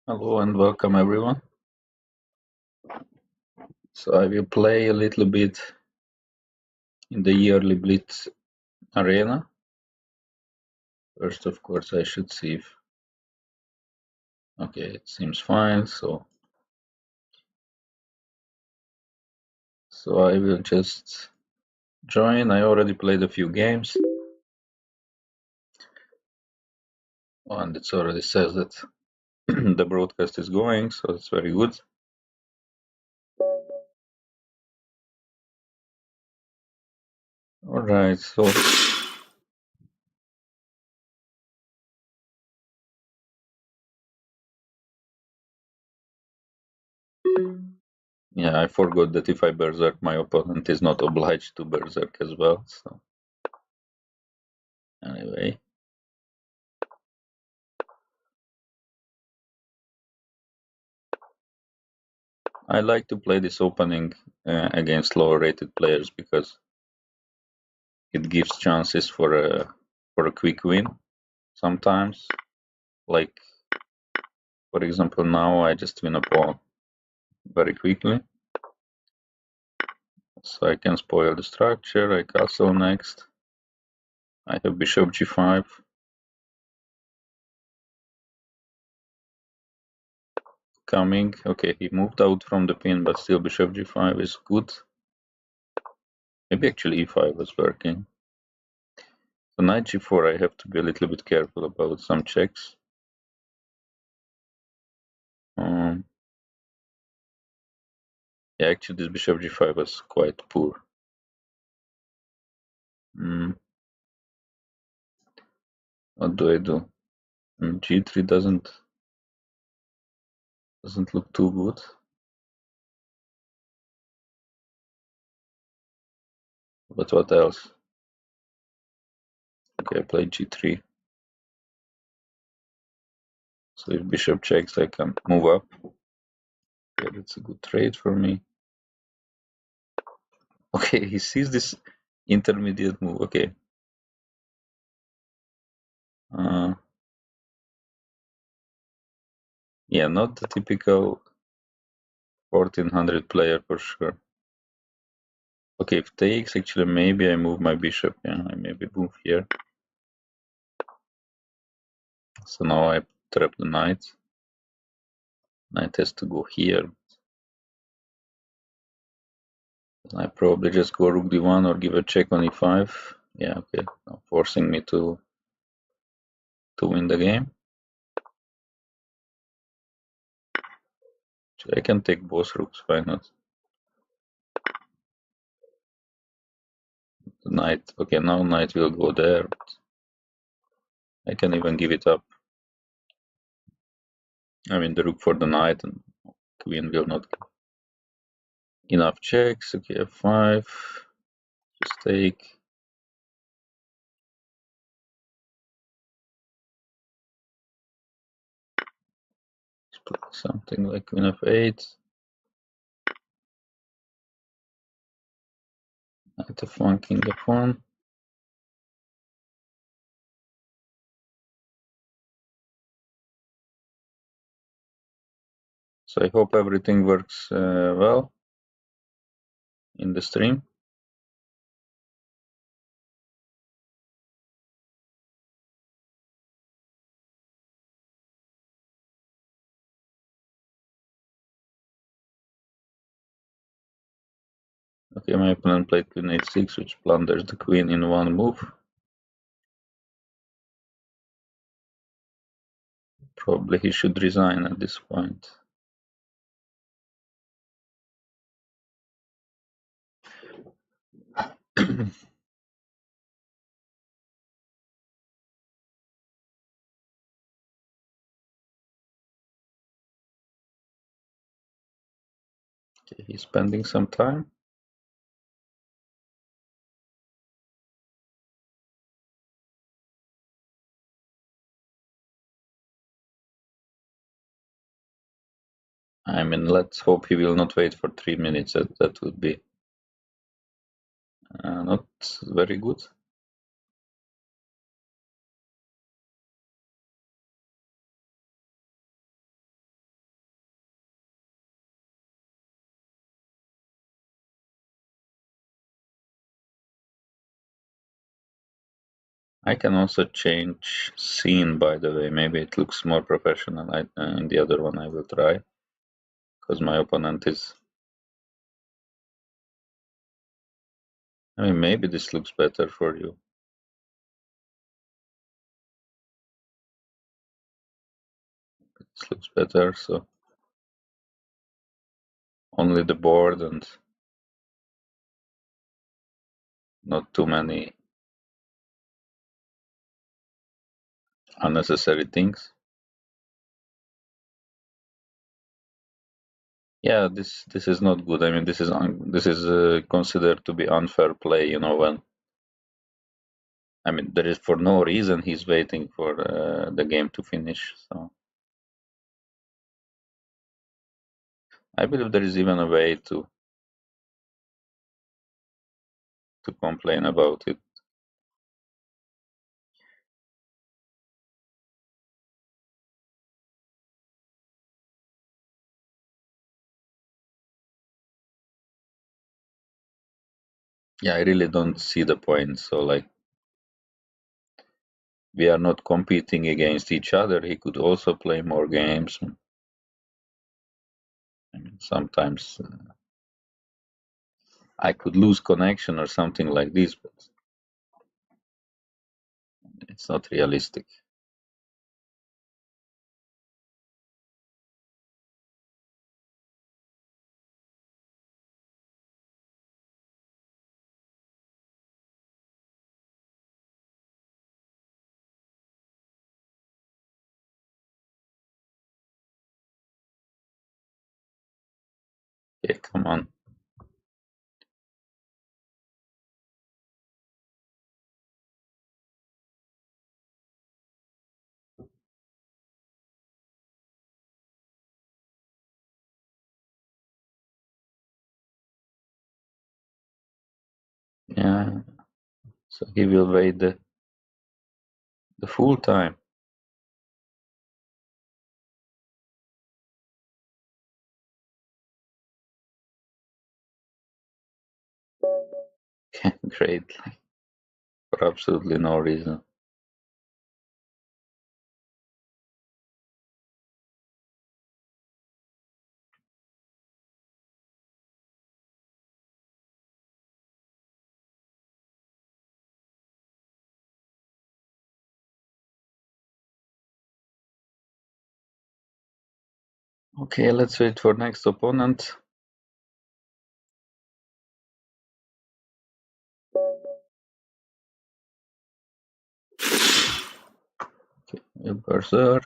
Hello and welcome everyone. So I will play a little bit in the yearly Blitz arena. First, of course, I should see if... Okay, it seems fine, so I will just join. I already played a few games. And it already says that the broadcast is going, so it's very good. Alright, so yeah, I forgot that if I berserk, my opponent is not obliged to berserk as well. So anyway, I like to play this opening against lower rated players because it gives chances for a quick win sometimes. Like, for example, now I just win a pawn very quickly. So I can spoil the structure. I castle next. I have bishop g5. Coming. Okay, he moved out from the pin, but still bishop g5 is good. Maybe actually e5 was working. So knight g4, I have to be a little bit careful about some checks. Yeah, actually this bishop g5 was quite poor. What do I do? G3 doesn't look too good. But what else? Okay, I play g3. So if bishop checks, I can move up. Okay, that's a good trade for me. Okay, he sees this intermediate move. Okay. Yeah, not the typical 1400 player for sure. Okay, if takes, actually, maybe I move my bishop. Yeah, I maybe move here. So now I trap the knight. Knight has to go here. I probably just go rook d1 or give a check on e5. Yeah, okay, now forcing me to win the game. I can take both rooks, why not? The knight, okay, now knight will go there. But I can even give it up. I mean, the rook for the knight and queen will not give enough checks. Okay, f5, just take. Something like queen f8. Knight f1, king f1. So I hope everything works well in the stream. Okay, my opponent played queen h6, which plunders the queen in one move. Probably he should resign at this point. Okay, he's spending some time. I mean, let's hope he will not wait for 3 minutes. That would be not very good. I can also change scene, by the way. Maybe it looks more professional. In the other one I will try, because my opponent is... I mean, maybe this looks better for you. This looks better, so only the board and not too many unnecessary things. Yeah, this is not good. I mean, this is considered to be unfair play. You know, when I mean, there is for no reason he's waiting for the game to finish. So I believe there is even a way to complain about it. Yeah, I really don't see the point. So like, we are not competing against each other. He could also play more games. I mean, sometimes I could lose connection or something like this, but it's not realistic. Yeah, come on. Yeah, so he will wait the full time. Great, for absolutely no reason. Okay, let's wait for next opponent. Okay, Berserk.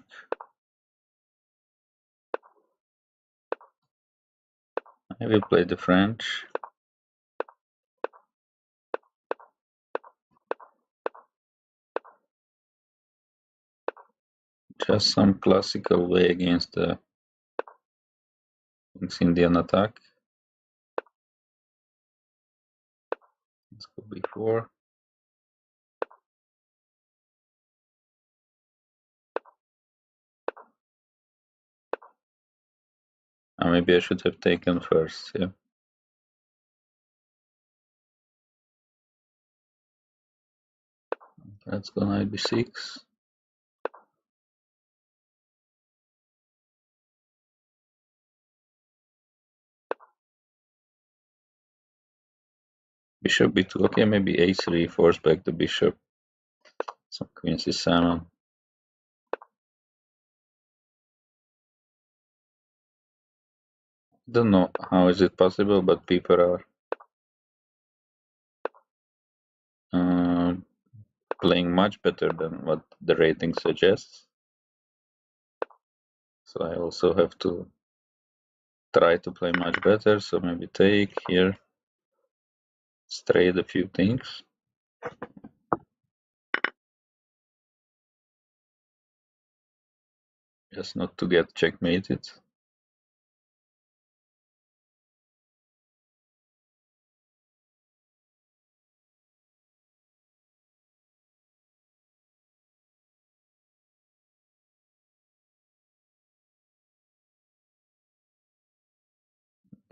I will play the French. Just some classical way against the Indian attack. Let's go b4. Maybe I should have taken first, yeah. Let's go knight b6. Bishop b2. Okay, maybe a3, force back the bishop. Some queen c7. Don't know how is it possible, but people are playing much better than what the rating suggests. So I also have to try to play much better. So maybe take here, trade a few things. Just not to get checkmated.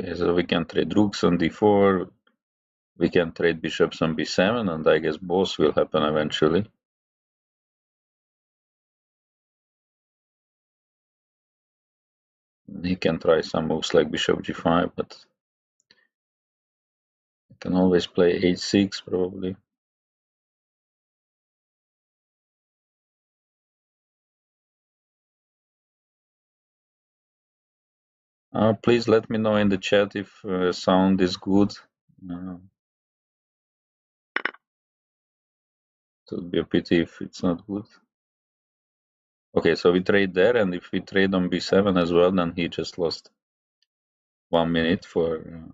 Okay, so we can trade rooks on d4. We can trade bishops on b7, and I guess both will happen eventually. He can try some moves like bishop g5, but I can always play h6 probably. Please let me know in the chat if sound is good. It would be a pity if it's not good. Okay, so we trade there, and if we trade on b7 as well, then he just lost 1 minute for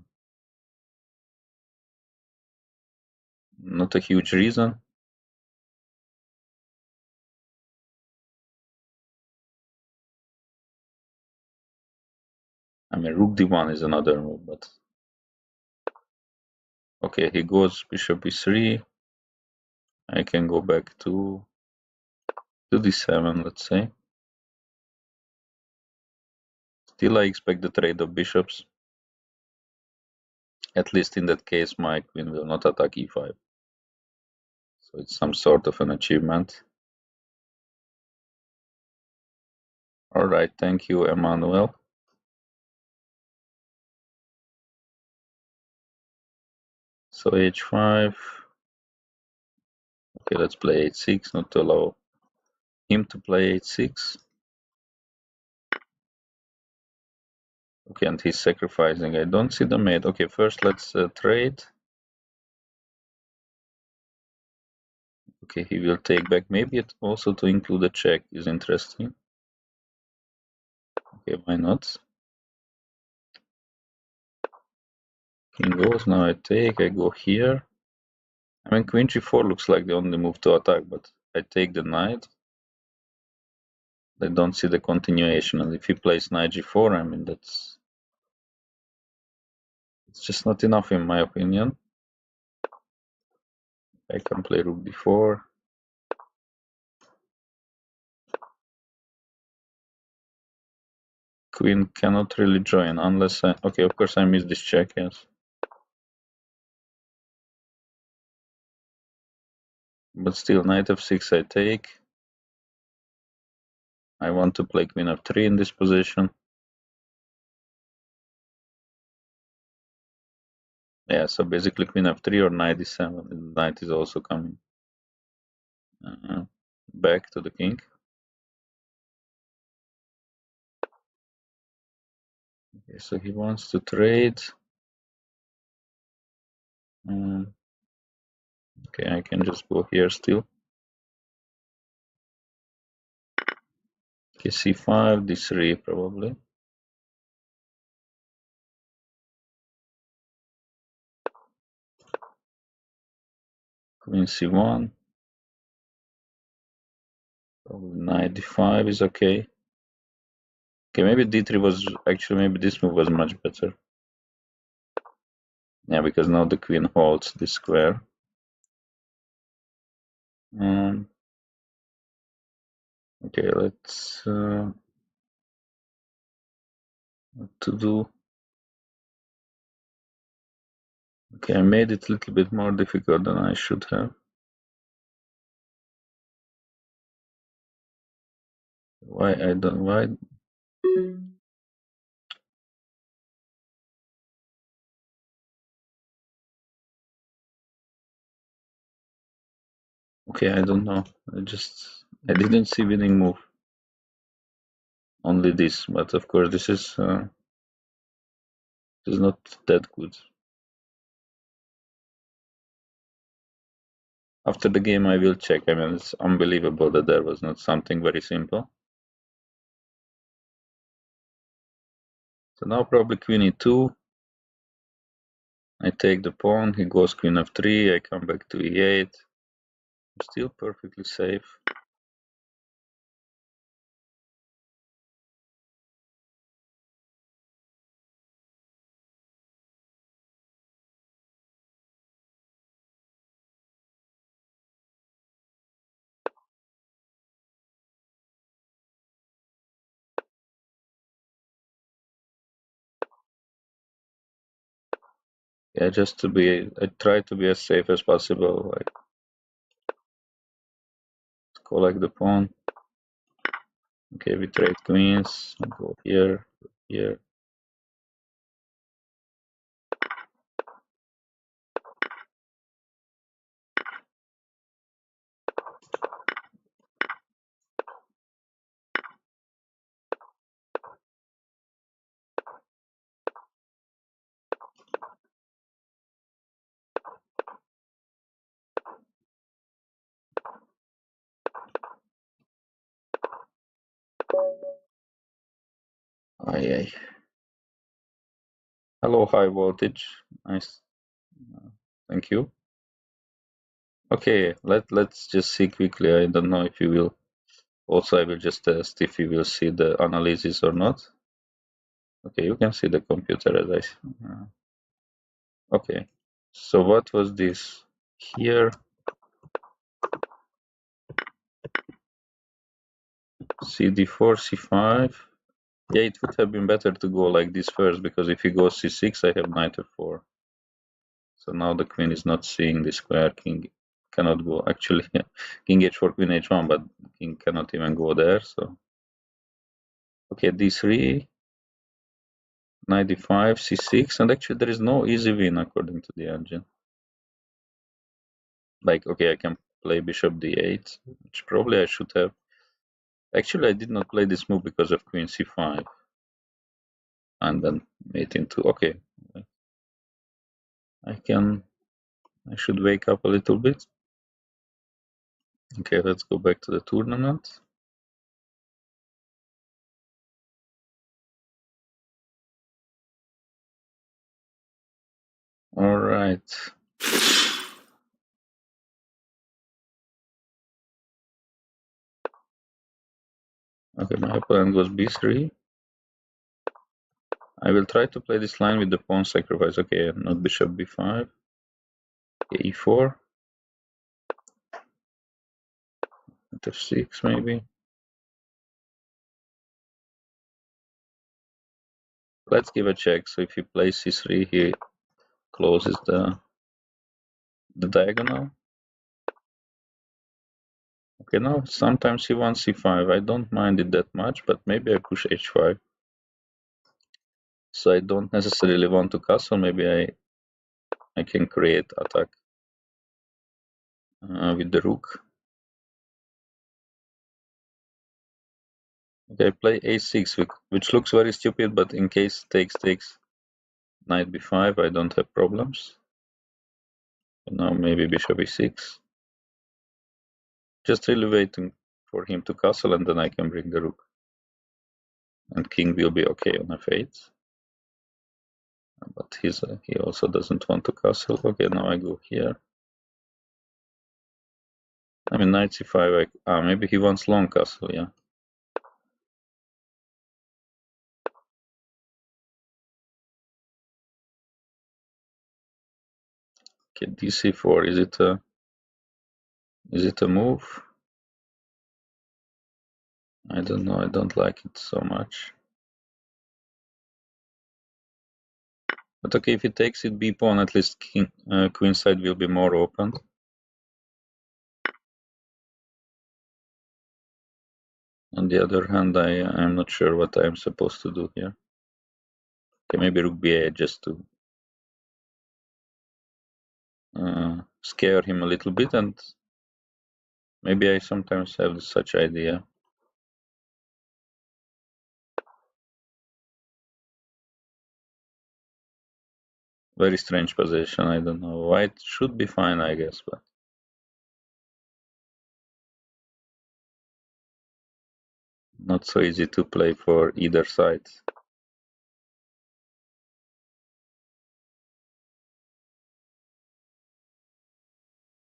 not a huge reason. I mean, rook d1 is another move, but okay, he goes bishop e3. I can go back to d7, let's say. Still, I expect the trade of bishops. At least in that case, my queen will not attack e5. So it's some sort of an achievement. All right, thank you, Emmanuel. So h5. Okay, let's play h6, not to allow him to play h6. Okay, and he's sacrificing. I don't see the mate. Okay, first let's trade. Okay, he will take back. Maybe it also to include a check is interesting. Okay, why not? King goes, now I take, I go here. I mean, queen g4 looks like the only move to attack, but I take the knight. I don't see the continuation, and if he plays knight g4, I mean, it's just not enough in my opinion. I can play rook d4. Queen cannot really join unless I... Okay, of course I missed this check, yes. But still, knight f6 I take. I want to play queen f3 in this position. Yeah, so basically queen f3 or knight d7. The knight is also coming back to the king. Okay, so he wants to trade. Okay, I can just go here still. Okay, c5, d3 probably. Queen c1. Probably knight d5 is okay. Okay, maybe d3 was actually, maybe this move was much better. Yeah, because now the queen holds this square. Okay, let's what to do. Okay, I made it a little bit more difficult than I should have. Why I don't why okay, I don't know. I didn't see winning move. Only this, but of course this is not that good. After the game I will check. I mean, it's unbelievable that there was not something very simple. So now probably queen e2. I take the pawn, he goes queen f3, I come back to e8. I'm still perfectly safe. Yeah, just to be, I try to be as safe as possible, like collect the pawn. Okay, we trade queens, go here, here. Aye, aye. Hello, high voltage. Nice. Thank you. Okay, let's just see quickly. I don't know if you will. Also, I will just test if you will see the analysis or not. Okay, you can see the computer as I see. Okay, so what was this? Here, CD4, C5. Yeah, it would have been better to go like this first, because if he goes C6, I have knight F4. So now the queen is not seeing the square. King cannot go. Actually, king H4, queen H1, but king cannot even go there. So, okay, D3, knight D5, C6, and actually there is no easy win according to the engine. Like, okay, I can play bishop D8, which probably I should have. Actually, I did not play this move because of queen C5, and then mate into. Okay, I should wake up a little bit. Okay, let's go back to the tournament. All right. Okay, my opponent goes B3. I will try to play this line with the pawn sacrifice. Okay, not bishop B5. Okay, E4. F6 maybe. Let's give a check. So if he plays C3, he closes the diagonal. Okay, now sometimes he wants C5. I don't mind it that much, but maybe I push H5. So I don't necessarily want to castle. Maybe I can create attack with the rook. Okay, I play A6, which looks very stupid, but in case takes knight B5, I don't have problems. And now maybe bishop E6. Just really waiting for him to castle, and then I can bring the rook. And king will be okay on F8. But he also doesn't want to castle. Okay, now I go here. I mean, knight C5. Maybe he wants long castle, yeah. Okay, DC4. Is it a move? I don't know. I don't like it so much. But okay, if he takes it b pawn, at least queen side will be more open. On the other hand, I'm not sure what I'm supposed to do here. Okay, maybe rook b8 just to scare him a little bit, and maybe I sometimes have such idea. Very strange position. I don't know. White should be fine, I guess, but not so easy to play for either side.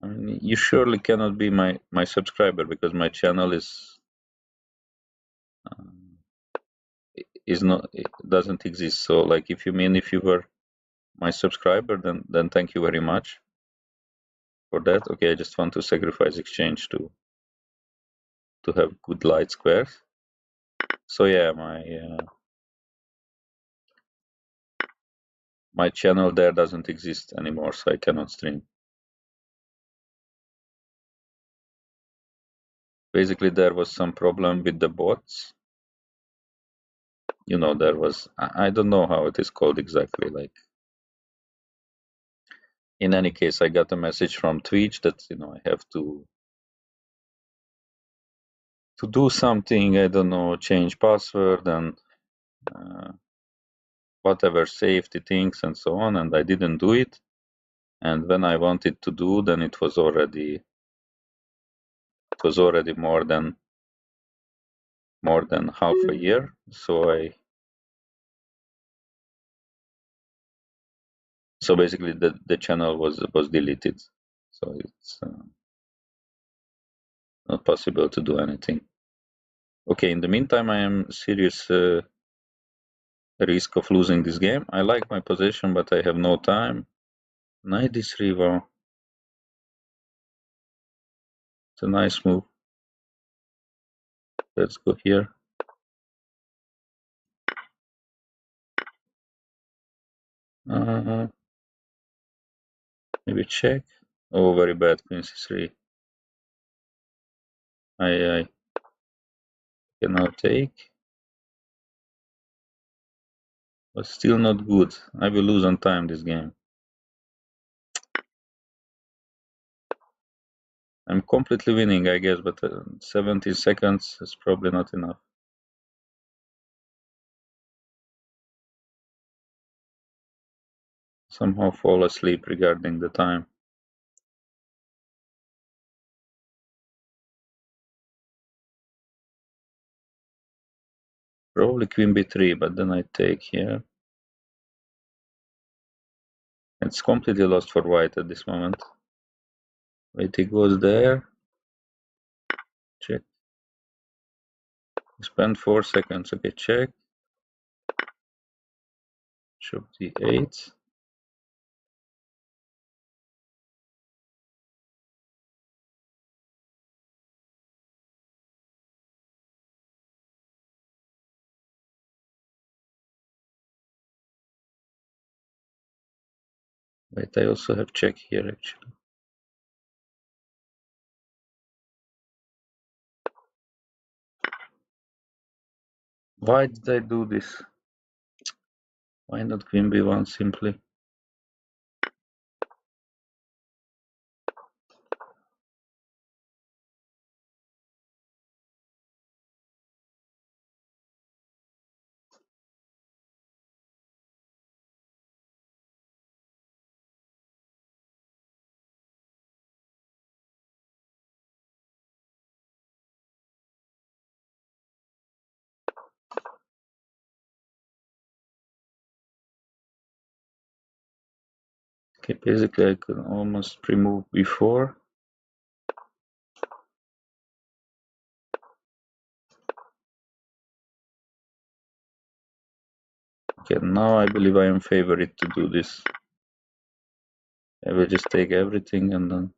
I mean, you surely cannot be my subscriber, because my channel is not, it doesn't exist. So like, if you were my subscriber, then thank you very much for that. Okay, I just want to sacrifice exchange to have good light squares. So yeah, my channel there doesn't exist anymore, so I cannot stream. Basically, there was some problem with the bots. there was, I don't know how it is called exactly. Like, in any case, I got a message from Twitch that, I have to do something, I don't know, change password and uh, whatever safety things and so on, and I didn't do it. And when I wanted to do, then it was already more than half a year. So basically the channel was deleted. So it's not possible to do anything. Okay, in the meantime, I am serious risk of losing this game. I like my position, but I have no time. Knight d3, wow. It's a nice move. Let's go here. Maybe check. Oh, very bad, queen c3. I cannot take. But still not good. I will lose on time this game. I'm completely winning, I guess, but 70 seconds is probably not enough. Somehow fall asleep regarding the time. Probably queen b3, but then I take here. It's completely lost for white at this moment. Wait, he goes there. Check. Spend 4 seconds. Okay, check. Bishop d8. Wait, I also have check here actually. Why did I do this? Why not queen b1 simply? Okay, basically I could almost pre-move before. Okay, now I believe I am favorite to do this. I will just take everything and then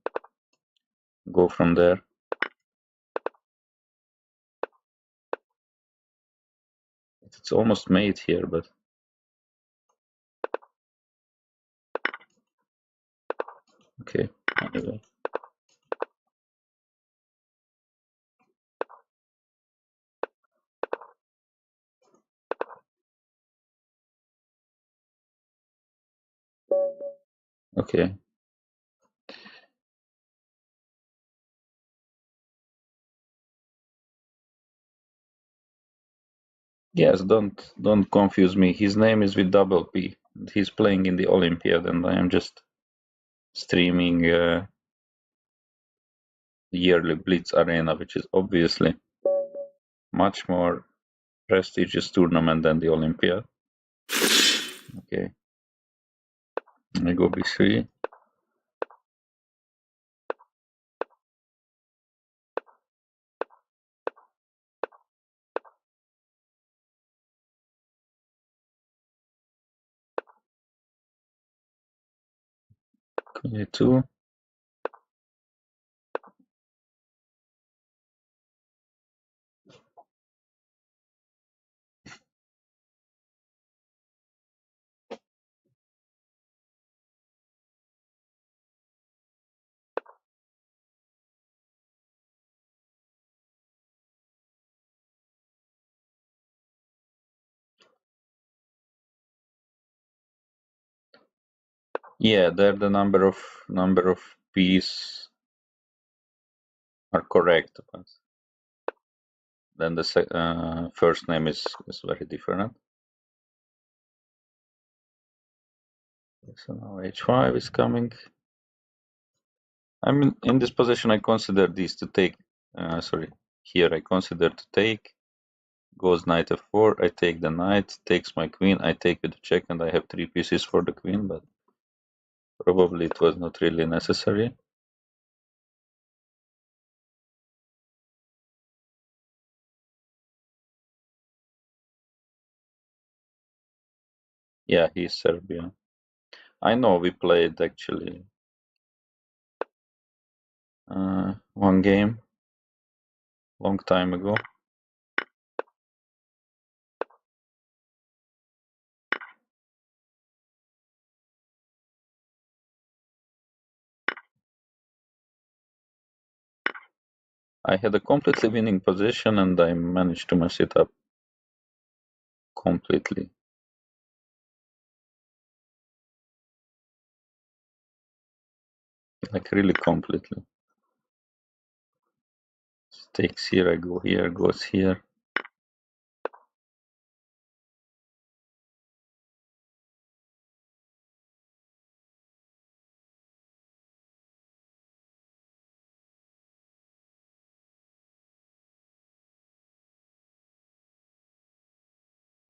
go from there. It's almost made here, but okay, anyway. Okay. Yes, don't confuse me. His name is with double P. He's playing in the Olympiad, and I am just streaming the yearly Blitz Arena, which is obviously much more prestigious tournament than the Olympiad. Okay. I go b3. Queen a2. Yeah, there the number of p's are correct, but then the first name is very different. So now h5 is coming. I mean, in this position, I consider this to take. Sorry, here I consider to take. Goes knight f4. I take the knight. Takes my queen. I take with the check, and I have 3 pieces for the queen. But probably it was not really necessary. Yeah, he's Serbian. I know we played actually one game long time ago. I had a completely winning position and I managed to mess it up completely. Like really completely. Takes here, I go here, goes here.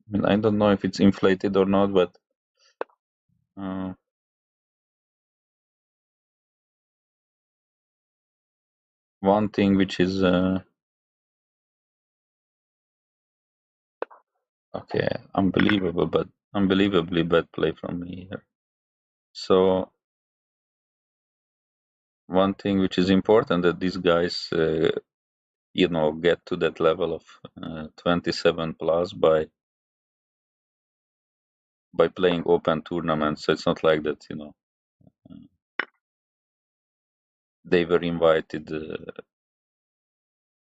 I mean, I don't know if it's inflated or not, but one thing which is okay, unbelievably bad play from me here. So one thing which is important that these guys, get to that level of 27 plus by playing open tournaments. So it's not like that, they were invited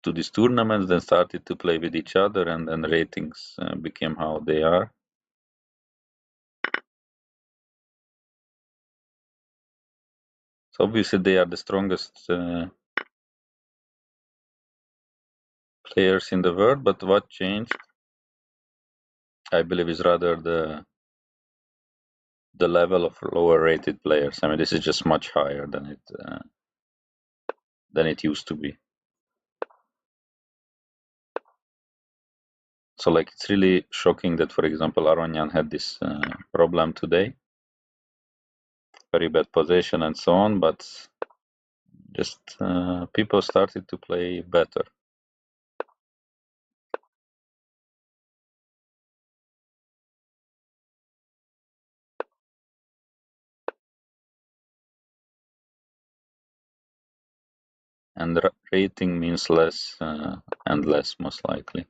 to these tournaments, then started to play with each other, and then ratings became how they are. So obviously they are the strongest players in the world, but what changed, I believe, is rather the level of lower rated players. I mean, this is just much higher than it used to be. So like it's really shocking that, for example, Aronyan had this problem today, very bad position and so on, but just people started to play better. And rating means less and less, most likely.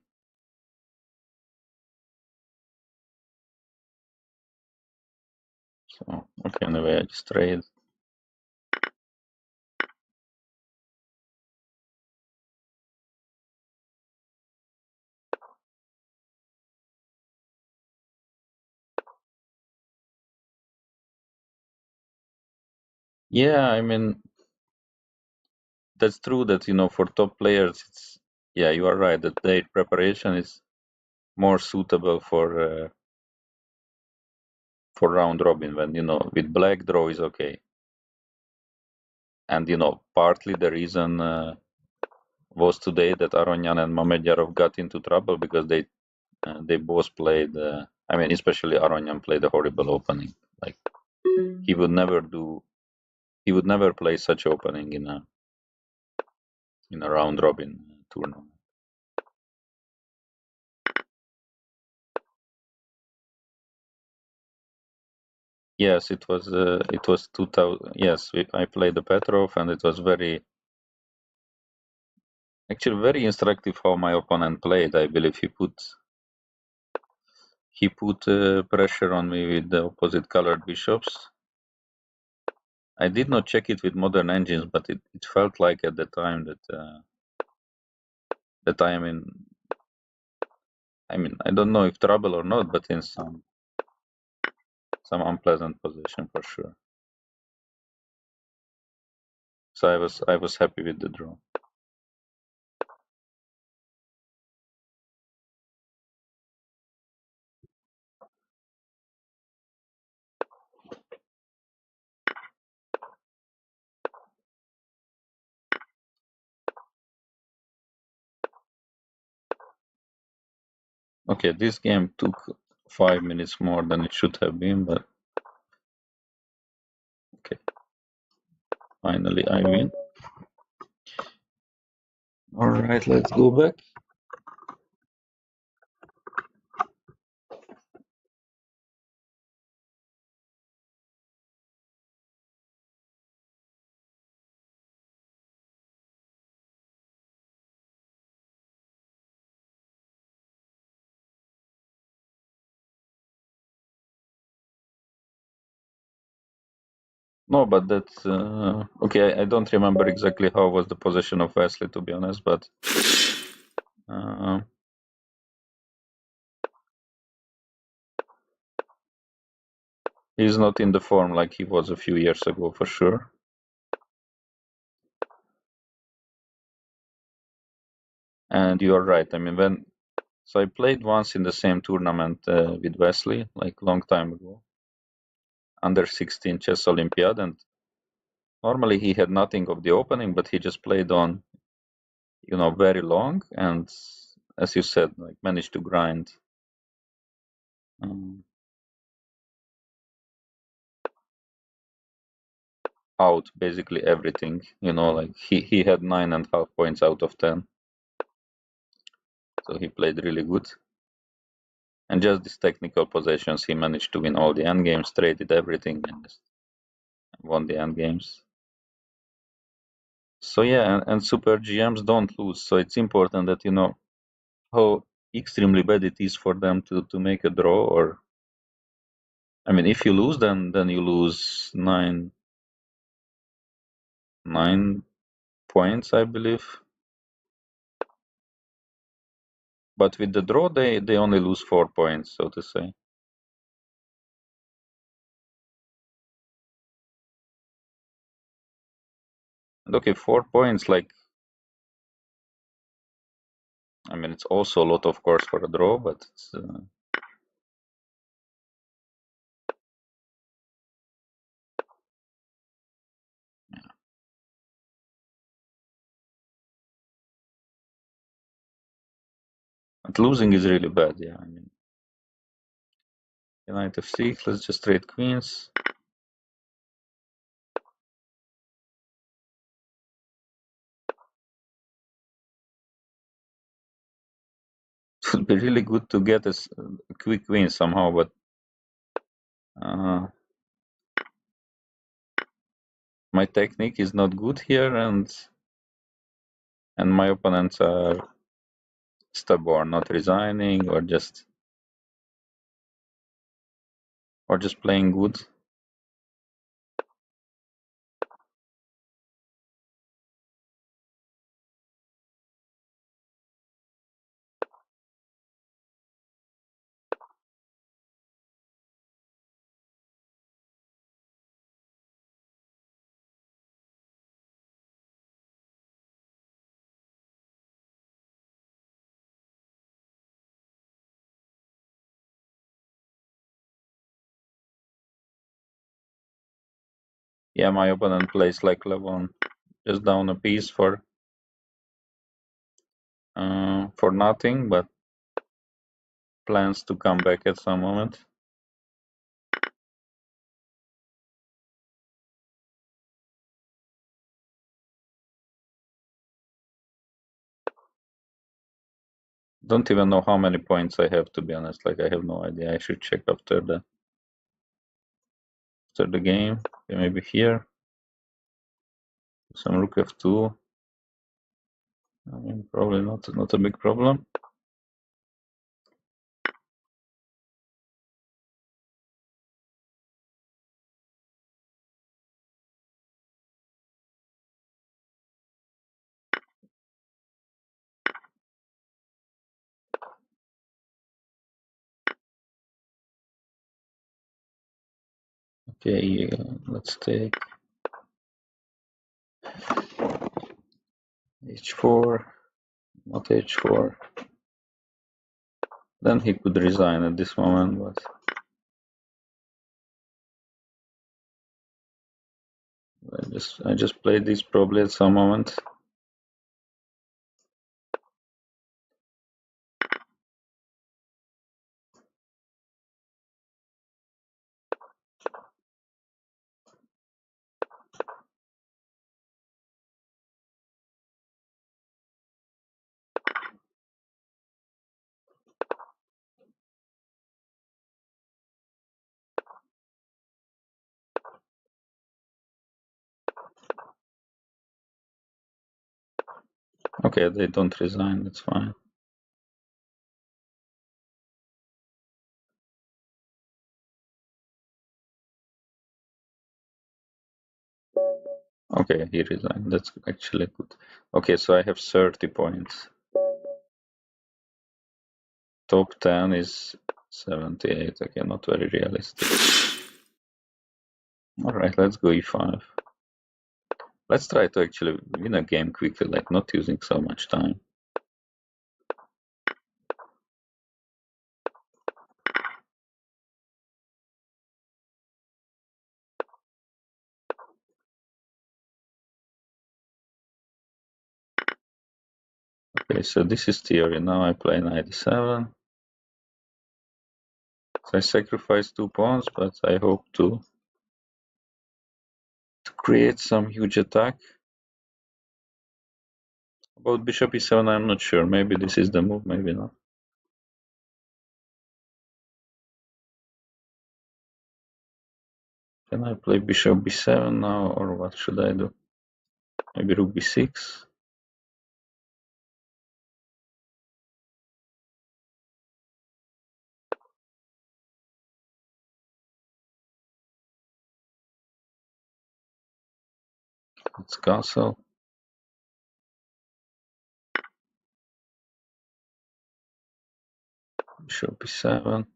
So, okay, anyway, I just trade. Yeah, I mean, that's true that, for top players, yeah, you are right, that their preparation is more suitable for round robin when, with black draw is okay. And, partly the reason was today that Aronyan and Mamedyarov got into trouble because they both played, I mean, especially Aronyan played a horrible opening. Like, he would never play such opening in a round robin tournament. Yes, it was 2000. Yes, I played the Petrov, and it was actually very instructive how my opponent played. I believe he put pressure on me with the opposite colored bishops. I did not check it with modern engines, but it felt like at the time that I am in. I mean, I don't know if trouble or not, but in some unpleasant position for sure. So I was happy with the draw. Okay, this game took 5 minutes more than it should have been, but okay. Finally I win. Alright, let's go back. No, but that's okay. I don't remember exactly how was the position of Wesley, to be honest, but uh, he's not in the form like he was a few years ago for sure. And you're right. I mean, so I played once in the same tournament with Wesley, like long time ago, under 16 chess Olympiad, and normally he had nothing of the opening, but he just played on, very long, and as you said, like managed to grind. Um, Out basically everything, like he had 9.5 points out of 10, so he played really good. And just these technical possessions, he managed to win all the endgames, traded everything, and just won the endgames. So yeah, and super GMs don't lose, so it's important that you know how extremely bad it is for them to make a draw. Or I mean, if you lose, then you lose 9 points, I believe. But with the draw, they only lose 4 points, so to say. And okay, 4 points, like, I mean, it's also a lot, of course, for a draw, but it's but losing is really bad. Yeah, I mean, knight f6. Let's just trade queens. It would be really good to get a quick win somehow, but my technique is not good here, and my opponents are stubborn, not resigning, or just playing good. Yeah, my opponent plays like Levon, just down a piece for nothing, but plans to come back at some moment. Don't even know how many points I have, to be honest. Like, I have no idea. I should check after the game. Okay, maybe here. Some rook f2. I mean, probably not a big problem. Okay, let's take. h4, not h4. Then he could resign at this moment, but I just played this probably at some moment. Okay, they don't resign, that's fine. Okay, he resigned, that's actually good. Okay, so I have 30 points. Top 10 is 78, okay, not very realistic. Alright, let's go e5. Let's try to actually win a game quickly, like not using so much time. Okay, so this is theory. Now I play knight e7. So I sacrifice 2 pawns, but I hope to create some huge attack. About bishop e7, I'm not sure. Maybe this is the move, maybe not. Can I play bishop b7 now, or what should I do? Maybe rook b6. Let's castle. Bishop b7.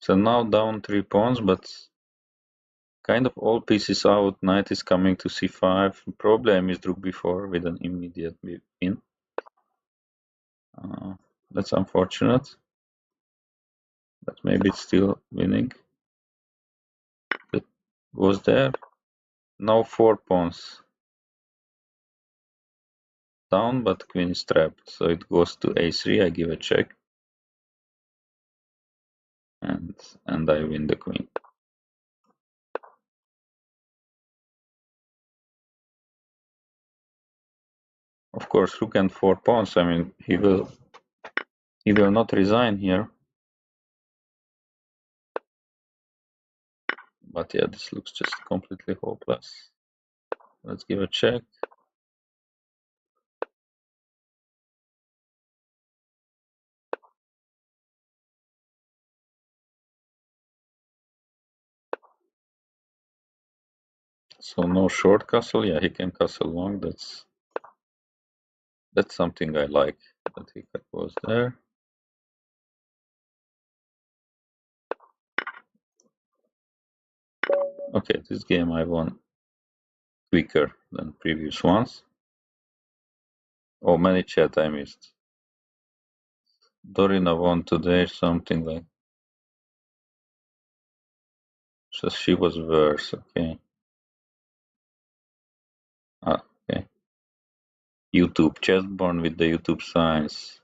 So now down 3 pawns, but kind of all pieces out. Knight is coming to c5. Probably I missed rook b4 with an immediate win. That's unfortunate, but maybe it's still winning. It was there. Now 4 pawns down, but queen is trapped, so it goes to a3. I give a check, and I win the queen. Of course, rook and 4 pawns. I mean, he will not resign here. But yeah, this looks just completely hopeless. Let's give a check. So no short castle. Yeah, he can castle long. That's something I like, that he was there. Okay, this game I won quicker than previous ones. Oh, many chat I missed. Dorina won today, something like. So she was worse, okay. Ah, okay. YouTube, chessborn with the YouTube signs.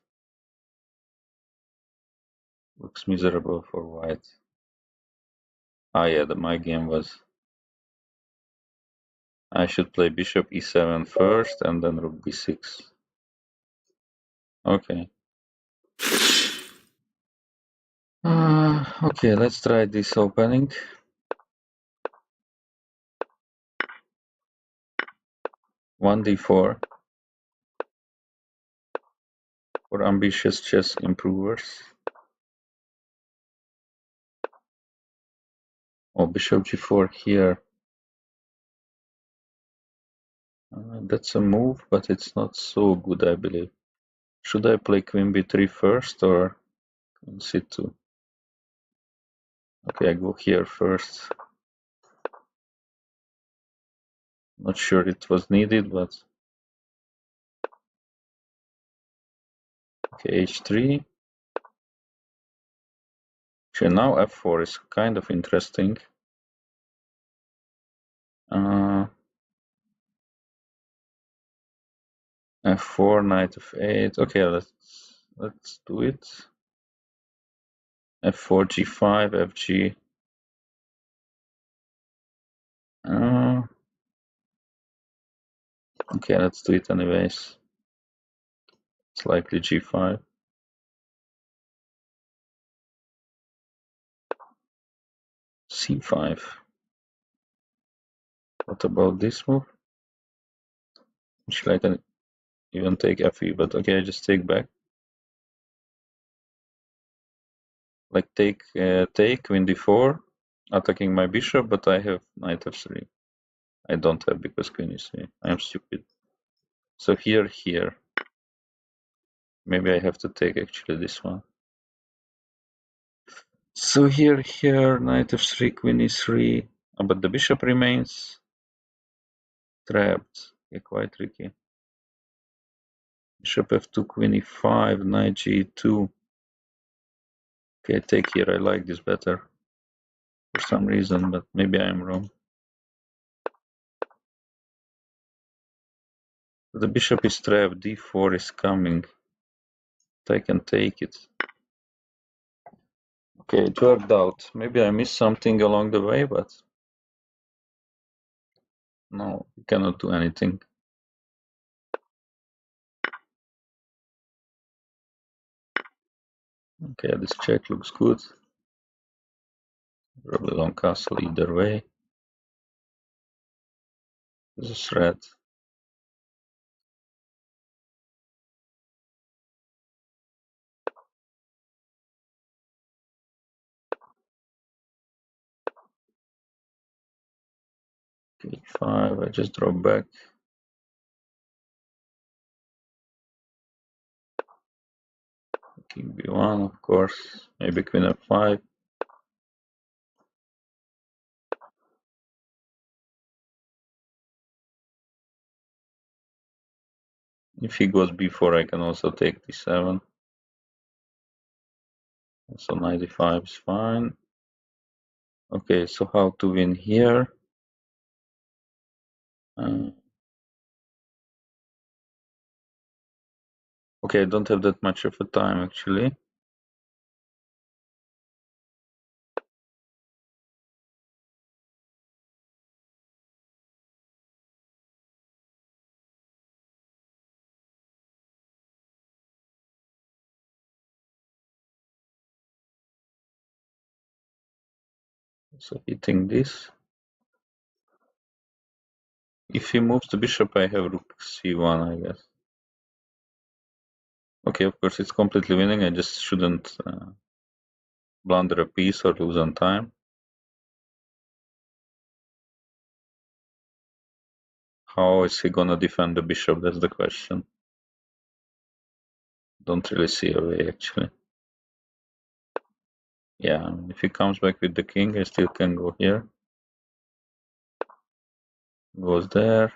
Looks miserable for white. Ah yeah, my game was. I should play bishop e7 first and then rook b6. Okay. Okay, let's try this opening. One d4 for ambitious chess improvers. Oh, bishop g4 here. That's a move, but it's not so good, I believe. Should I play queen b3 first or queen c2? Okay, I go here first. Not sure it was needed, but Okay, h3. Actually, now f4 is kind of interesting. F4, knight f8. Okay, let's do it. F4, G5, FG. Okay, let's do it anyways. It's likely G5. C5. What about this move? Actually, I can even take FE, but okay, I just take back. Like take, queen d4, attacking my bishop, but I have knight f3. I don't have because queen is here. I'm stupid. So here. Maybe I have to take actually this one. So here, knight f3, queen e3, but the bishop remains trapped. Okay, quite tricky. Bishop f2, queen e5, knight g2. Okay, take here. I like this better for some reason, but maybe I'm wrong. The bishop is trapped. d4 is coming. I can take it. Okay, it worked out. Maybe I missed something along the way, but no, you cannot do anything. Okay, this check looks good. Probably long castle either way. This is threat. K5, I just drop back. King b1, of course. Maybe queen f5. If he goes b4, I can also take d7. So knight e5 is fine. Okay, so how to win here? Okay, I don't have that much of a time actually. So hitting this. If he moves the bishop, I have rook c1, I guess. Okay, of course it's completely winning. I just shouldn't blunder a piece or lose on time. How is he gonna defend the bishop? That's the question. Don't really see a way actually. Yeah, if he comes back with the king, I still can go here. Goes there.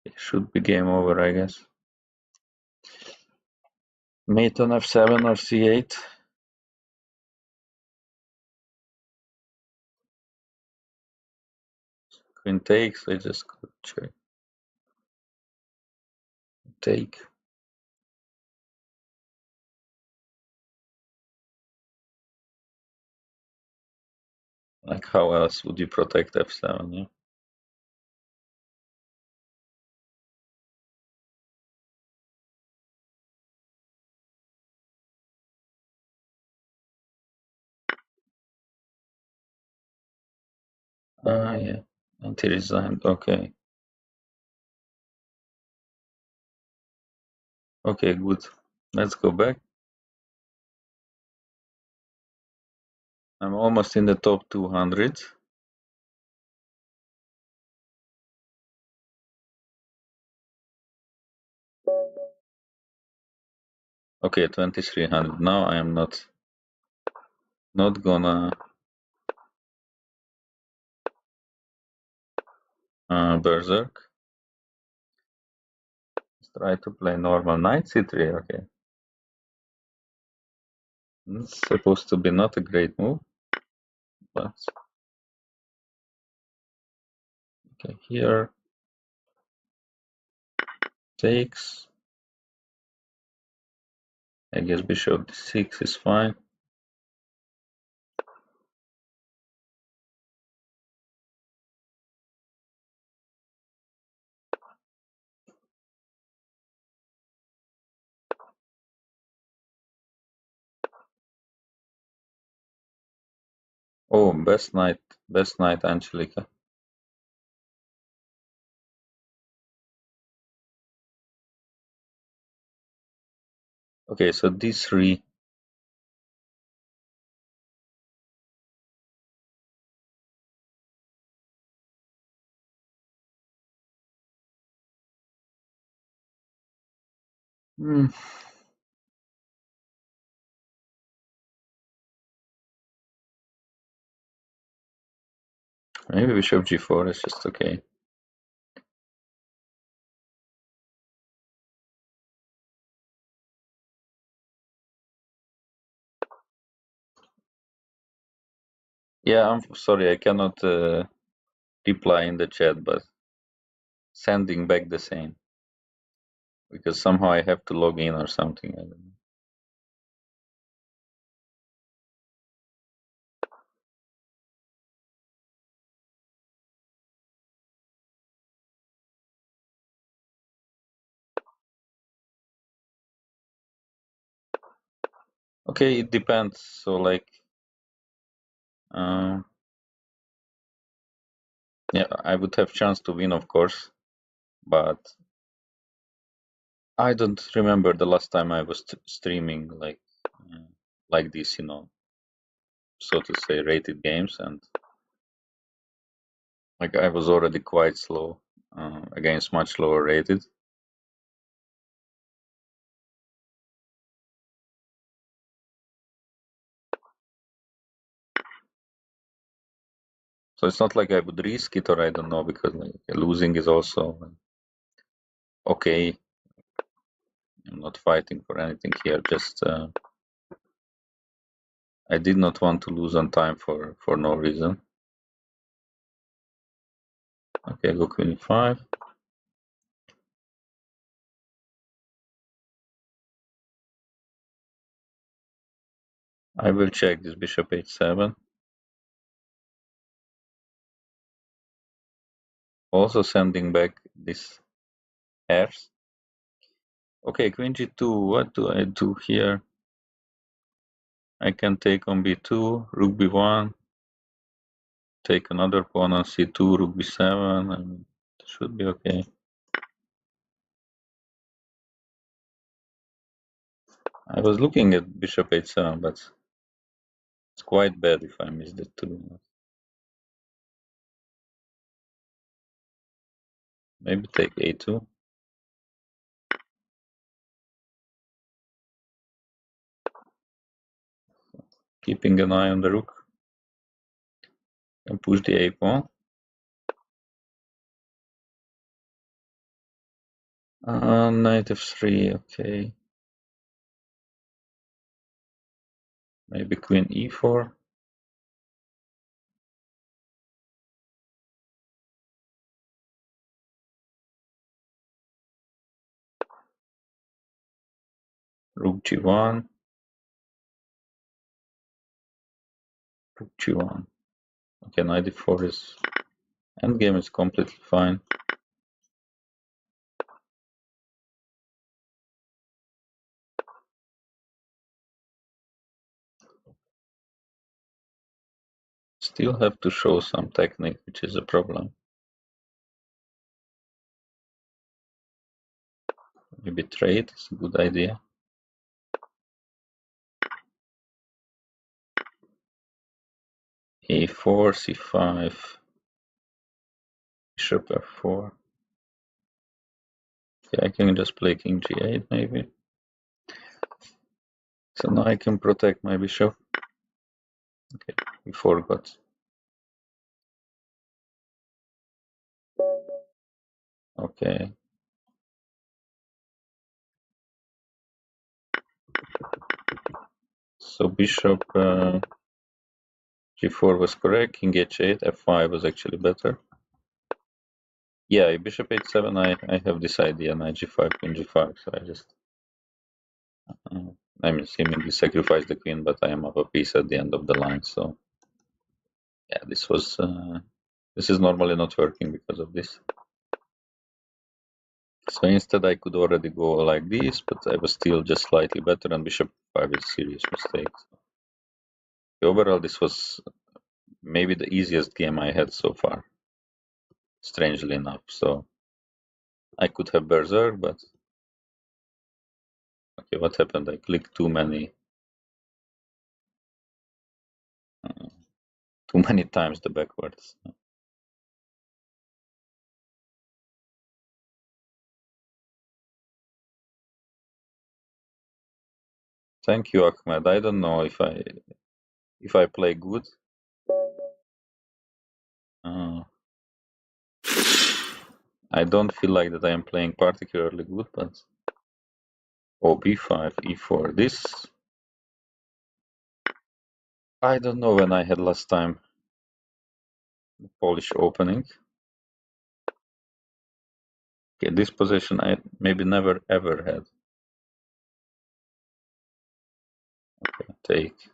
It should be game over, I guess. Mate on f7 or c8. Queen takes, I just check. Take. Like how else would you protect f7? Yeah. Yeah. Anti-resigned. Okay. Okay, good. Let's go back. I'm almost in the top 200. Okay, 2300. Now I am not gonna Berserk. Let's try to play normal knight c3. Okay. It's supposed to be not a great move, but okay, here takes. I guess bishop d6 is fine. Oh, best knight, Angelica. Okay, so d3. Hmm. Maybe bishop g4 is just okay. Yeah, I'm sorry, I cannot reply in the chat, but sending back the same. Because somehow I have to log in or something. I don't know. Okay, it depends. So like, yeah, I would have chance to win, of course, but I don't remember the last time I was streaming like this, so to say, rated games, and like I was already quite slow against much lower rated. So it's not like I would risk it, or I don't know, because like, losing is also okay. I'm not fighting for anything here. Just I did not want to lose on time for no reason. Okay, go queen 5. I will check this bishop h7. Also sending back this heirs. Okay, queen g2. What do I do here? I can take on b2, rook b1, take another pawn on c2, rook b7. And it should be okay. I was looking at bishop h7, but it's quite bad if I miss the 2. Maybe take a2. Keeping an eye on the rook. And push the a pawn. Knight f3, okay. Maybe queen e4. Rook g1. Rook g1. Okay, knight d4 is endgame is completely fine. Still have to show some technique, which is a problem. Maybe trade is a good idea. a4, c5, bishop f4. Okay, I can just play king g8 maybe. So now I can protect my bishop. Okay, we forgot. Okay. So bishop g4 was correct. King h8, f5 was actually better. Yeah, bishop h7. I have this idea. Knight g5, queen g5. So I just I mean, seemingly sacrifice the queen, but I am up a piece at the end of the line. So yeah, this is normally not working because of this. So instead I could already go like this, but I was still just slightly better, and bishop 5 is a serious mistake. So overall, this was maybe the easiest game I had so far, strangely enough. So I could have berserk, but okay, what happened? I clicked too many times the backwards. Thank you, Ahmed. I don't know if I play good. I don't feel like that I am playing particularly good, but oh, b5, e4. This I don't know when I had last time the Polish opening. Okay, this position I maybe never ever had. Okay, take.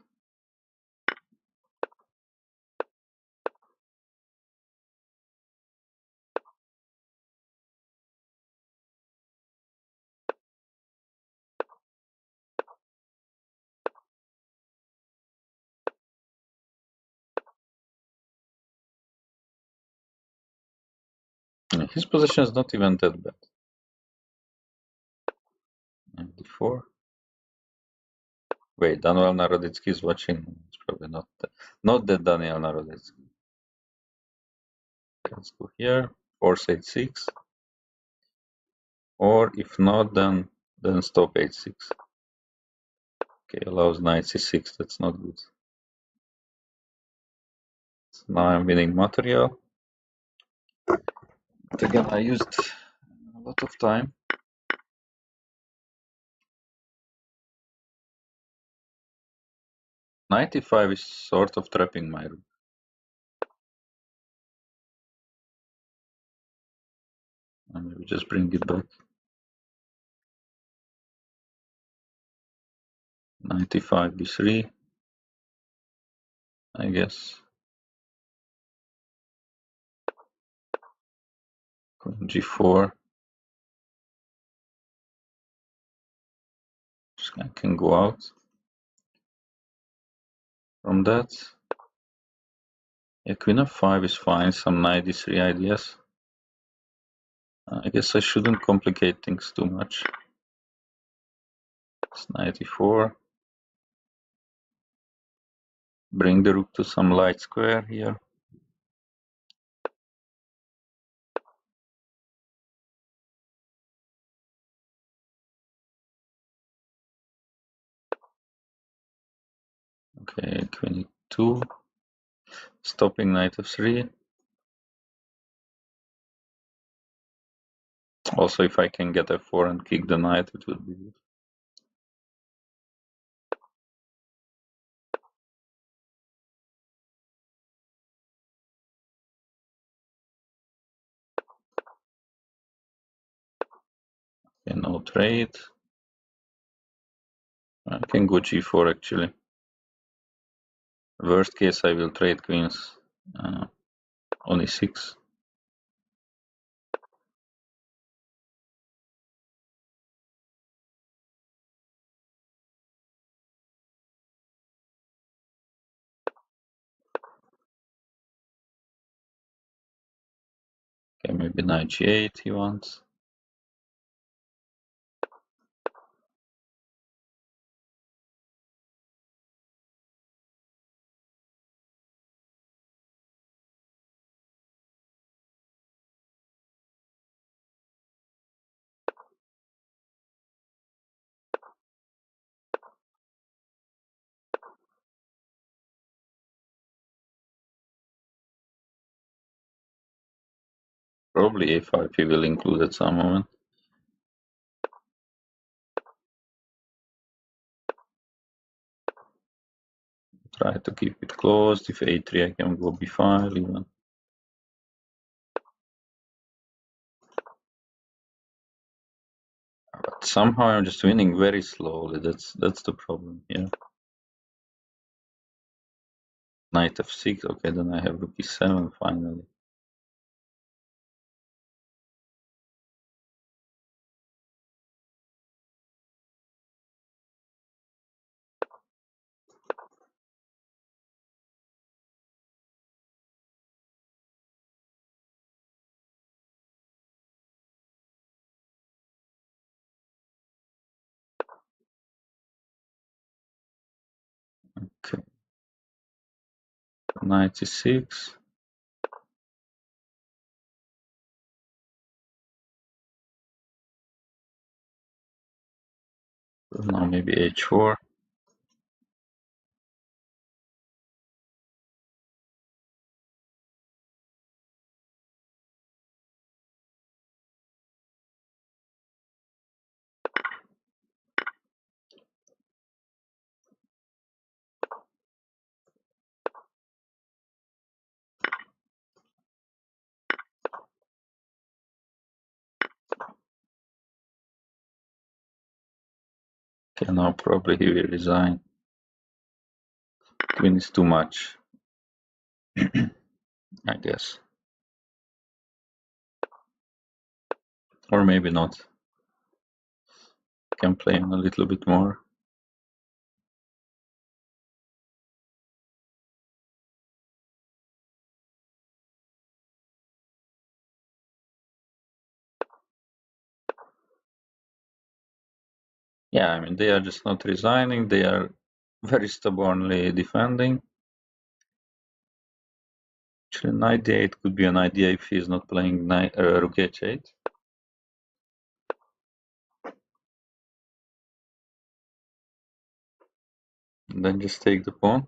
His position is not even that bad. 94. Wait, Daniel Naroditsky is watching. It's probably not that Daniel Naroditsky. Let's go here. Force h6. Or if not, then stop h6. Okay, allows knight c6. That's not good. So now I'm winning material. But again, I used a lot of time. 95 is sort of trapping my rook. And maybe just bring it back. 95 b3, I guess. Queen g4. I can go out from that. Yeah, queen f5 is fine. Some knight d3 ideas. I guess I shouldn't complicate things too much. It's knight e4. Bring the rook to some light square here. Okay, queen e2. Stopping knight f3. Also, if I can get f4 and kick the knight, it would be good. Okay, no trade. I can go g4 actually. Worst case, I will trade queens on e6. Okay, maybe knight g8 he wants. Probably a5 he will include at some moment. Try to keep it closed. If a3, I can go b5 even. But somehow I'm just winning very slowly. That's the problem here. Knight f6. Okay, then I have rook e7 finally. Okay. Knight e6. Now maybe h4. Okay, now probably he will resign. Queen is too much, I guess. Or maybe not. Can play on a little bit more. Yeah, I mean, they are just not resigning. They are very stubbornly defending. Actually, knight d8 could be an idea if he's not playing rook h8. And then just take the pawn.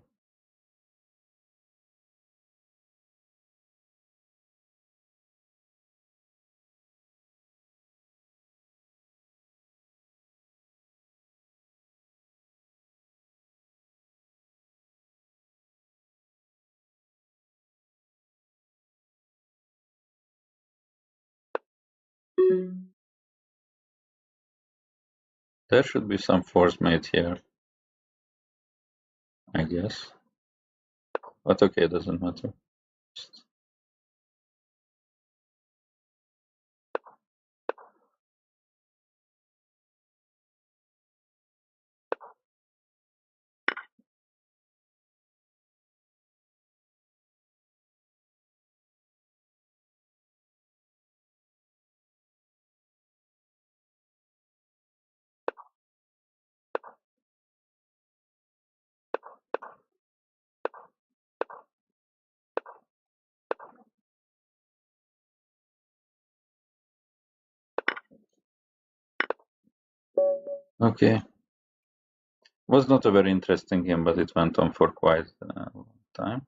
There should be some force mate here, I guess. But okay, doesn't matter. Okay. Was not a very interesting game, but it went on for quite a long time.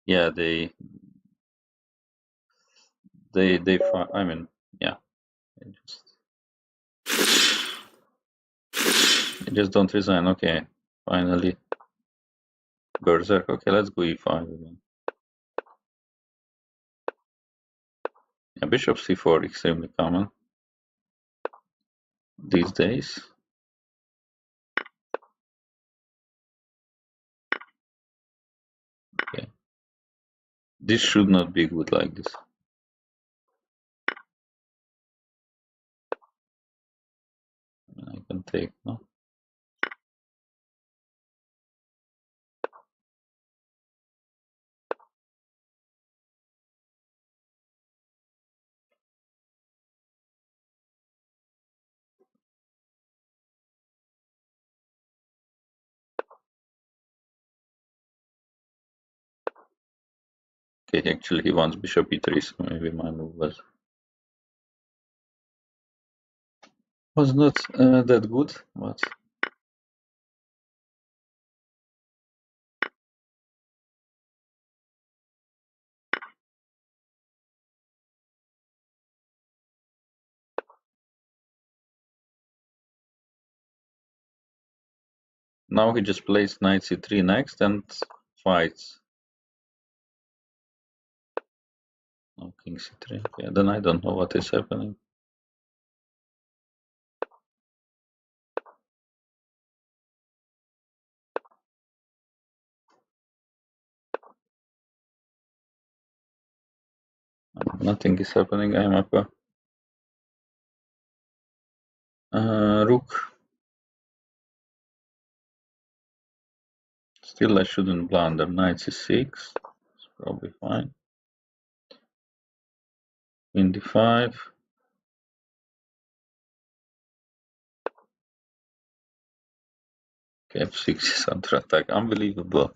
Yeah, I mean, yeah, they just don't resign. Okay, finally. Berserk. Okay, let's go e5 again. Yeah, bishop c4 extremely common these days. Okay. This should not be good like this. I can take, no? Okay, actually he wants bishop e3, so maybe my move was not that good, but Now he just plays knight c3 next and fights. No, king c3. Yeah, then I don't know what is happening. Nothing is happening. I'm up. Rook. Still, I shouldn't blunder. Knight c6. It's probably fine. Queen d5. Okay, f6 is under attack. Unbelievable.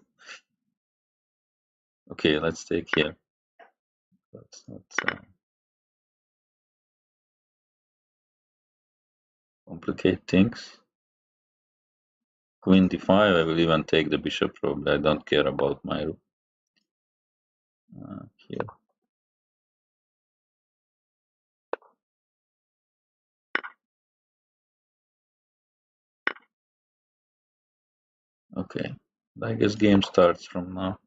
Okay, let's take here. Let's not complicate things. Queen d5. I will even take the bishop probably. I don't care about my rook. Here. Okay, I guess game starts from now.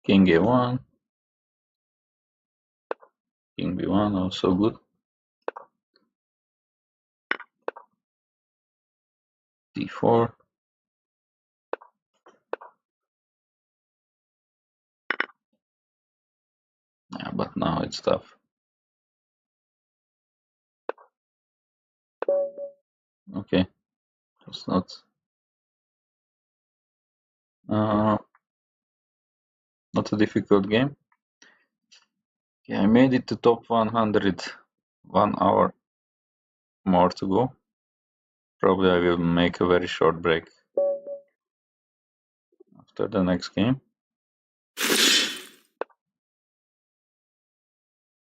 King a1. King b1 also good. d4. Yeah, but now it's tough. Okay, it's not. Not a difficult game. Yeah, I made it to top 100. 1 hour more to go. Probably I will make a very short break after the next game.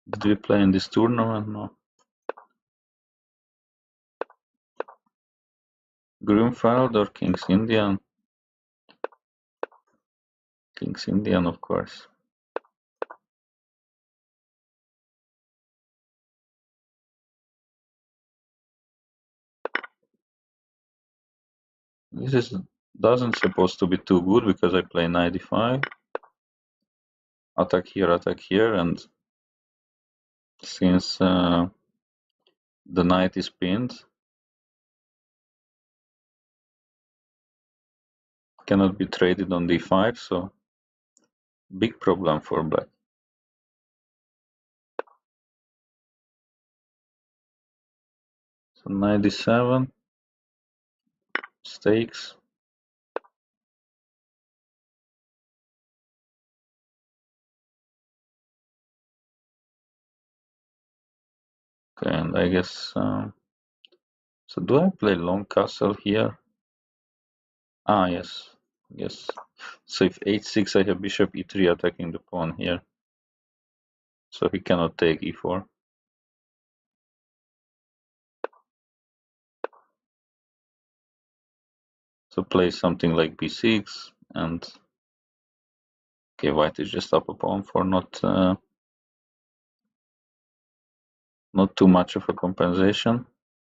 Did we play in this tournament? No. Grünfeld or King's Indian? King's Indian, of course. This is doesn't supposed to be too good because I play 95. Attack here, and since the knight is pinned, cannot be traded on d5, so big problem for black. So 97 stakes. Okay, and I guess so. Do I play long castle here? Ah, yes. So if h6, I have bishop e3 attacking the pawn here. So he cannot take e4. So play something like b6, and okay, white is just up a pawn for not too much of a compensation.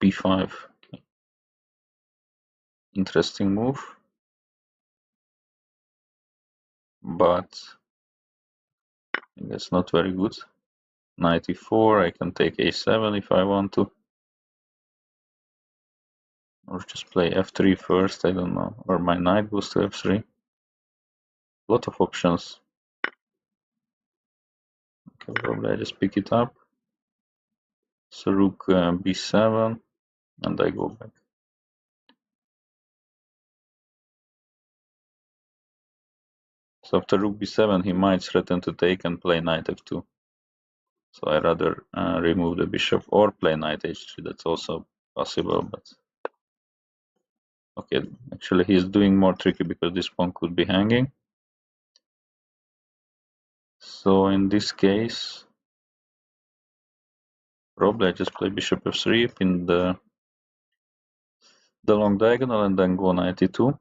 b5, okay. Interesting move, but I guess not very good. Knight e4, I can take a7 if I want to. Or just play f3 first, I don't know. Or my knight goes to f3. Lot of options. Okay, probably I just pick it up. So rook b7, and I go back. So after rook b7, he might threaten to take and play knight f2. So I rather remove the bishop or play knight h3. That's also possible, but Okay, actually he's doing more tricky because this pawn could be hanging. So in this case, probably I just play bishop f3, pin the long diagonal, and then go knight e2.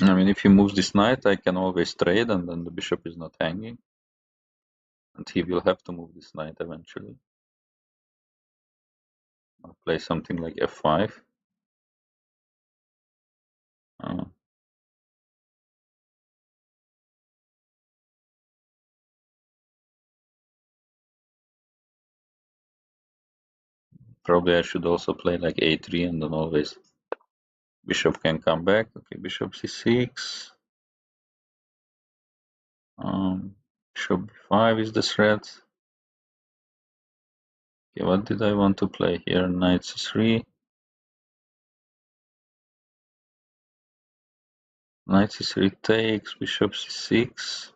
I mean, if he moves this knight, I can always trade, and then the bishop is not hanging. And he will have to move this knight eventually. I'll play something like f5. Probably I should also play like a3, and then always bishop can come back. Okay, bishop c6. Bishop b5 is the threat. Okay, what did I want to play here? Knight c3. Knight c3 takes, bishop c6.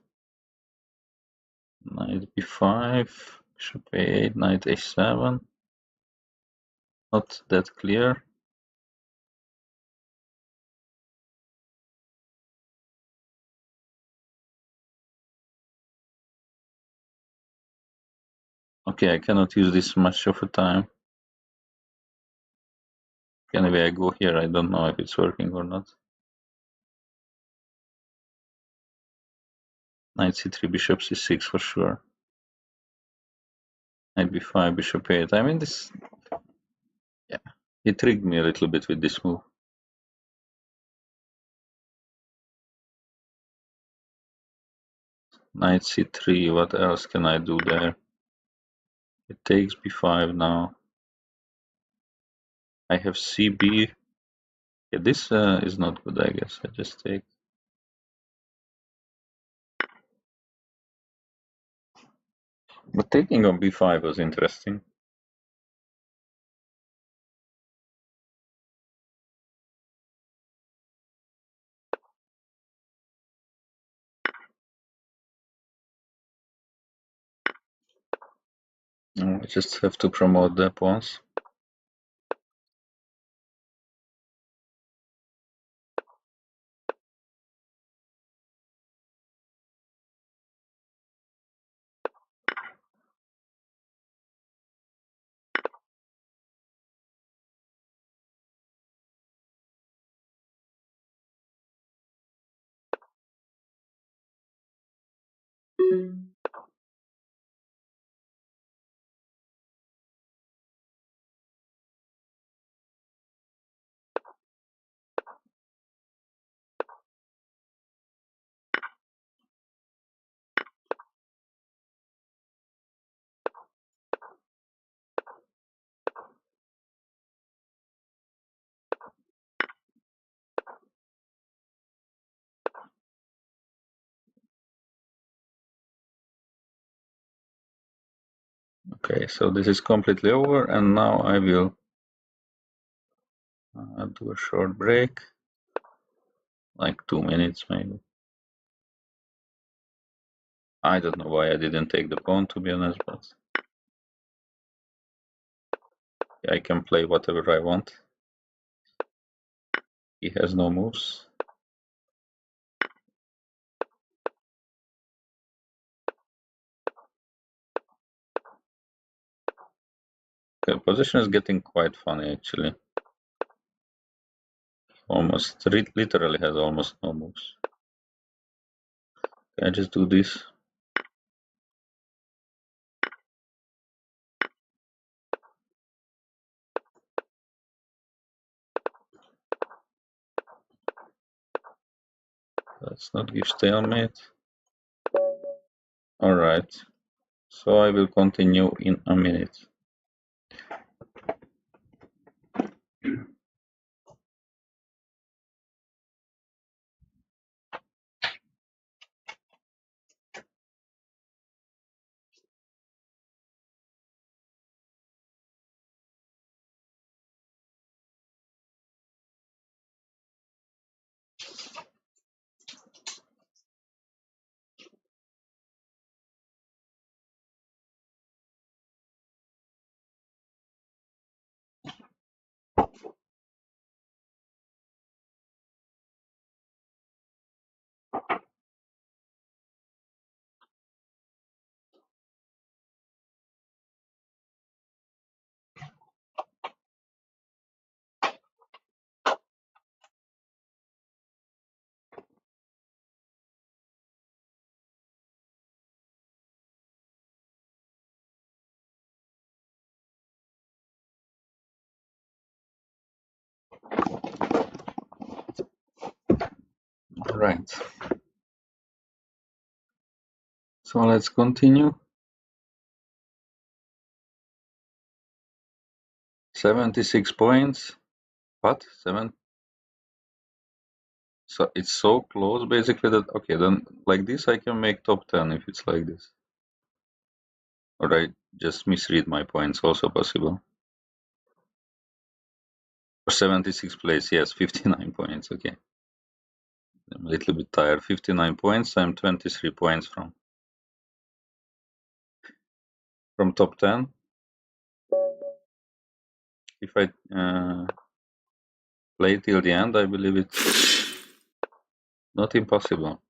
Knight b5, bishop a8, knight a7. Not that clear. Okay, I cannot use this much of a time. Anyway, I go here. I don't know if it's working or not. Knight c3, bishop c6 for sure. Knight b5, bishop a8. I mean, this... Yeah, he tricked me a little bit with this move. Knight c3, what else can I do there? It takes b5 now. I have cb. Yeah, this is not good, I guess. I just take. But taking on b5 was interesting. I just have to promote the pawns. Okay, so this is completely over, and now I will do a short break, like 2 minutes maybe. I don't know why I didn't take the pawn, to be honest, but I can play whatever I want. He has no moves. The position is getting quite funny, actually. Almost, literally has almost no moves. Can I just do this? Let's not give stalemate. Alright, so I will continue in a minute. Right. So let's continue. 76 points. What? Seven? So it's so close basically that okay, then like this I can make top 10 if it's like this. Or I just misread my points, also possible. For 76 place, yes, 59 points, okay. I'm a little bit tired. 59 points, I'm 23 points from top 10. If I play till the end, I believe it's not impossible.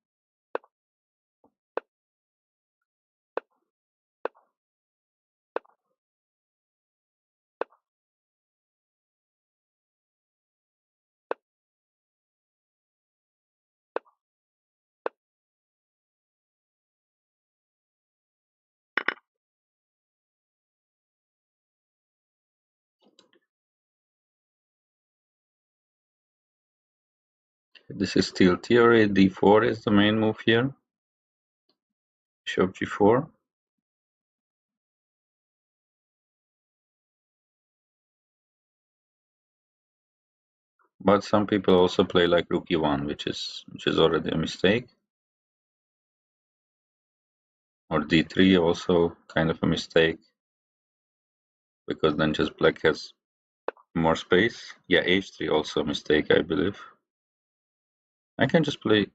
This is still theory. D4 is the main move here. Bishop G4. But some people also play like Rook E1, which is already a mistake. Or D3 also kind of a mistake, because then just black has more space. Yeah, H3 also a mistake, I believe. I can just play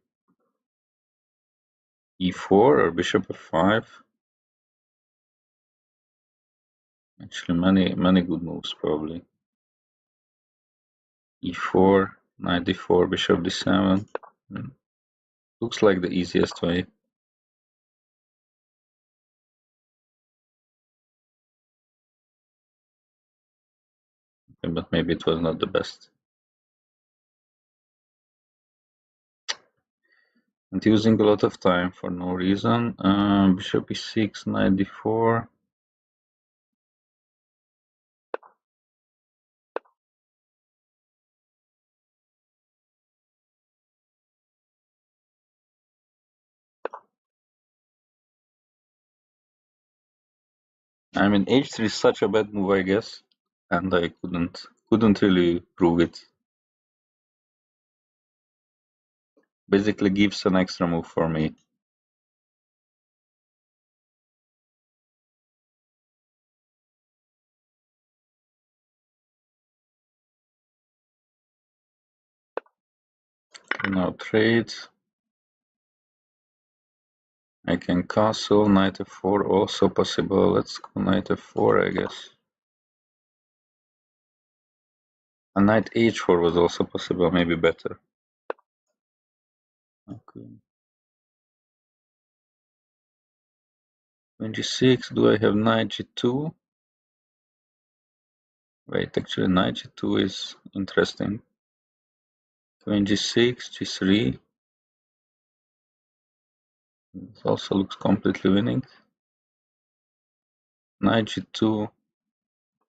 E4 or Bishop F5. Actually, many good moves probably. E4, knight D4, Bishop D7. Looks like the easiest way. Okay, but maybe it was not the best. And using a lot of time for no reason. Bishop E6, knight D4. I mean, H3 is such a bad move, I guess, and I couldn't really prove it. Basically gives an extra move for me. Now trade. I can castle, knight f4 also possible. Let's go knight f4, I guess. A knight h4 was also possible, maybe better. Okay. Queen g6, do I have knight g2? Wait, actually knight g2 is interesting. Queen g6, g3. It also looks completely winning. Knight g2.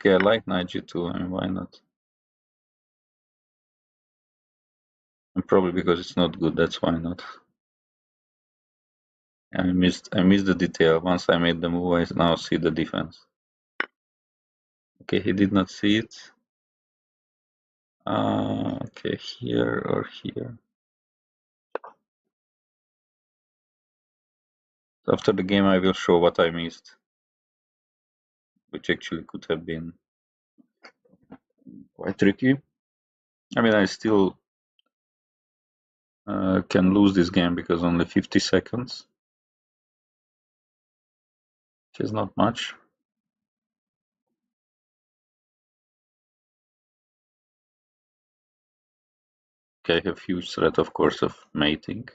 Okay, I like knight g2, I mean, why not? And probably because it's not good, that's why not. I missed the detail. Once I made the move, I now see the defense. Okay, he did not see it. Okay, here or here. After the game, I will show what I missed, which actually could have been quite tricky. I mean, I still can lose this game because only 50 seconds, which is not much. Okay, I have huge threat, of course, of mating.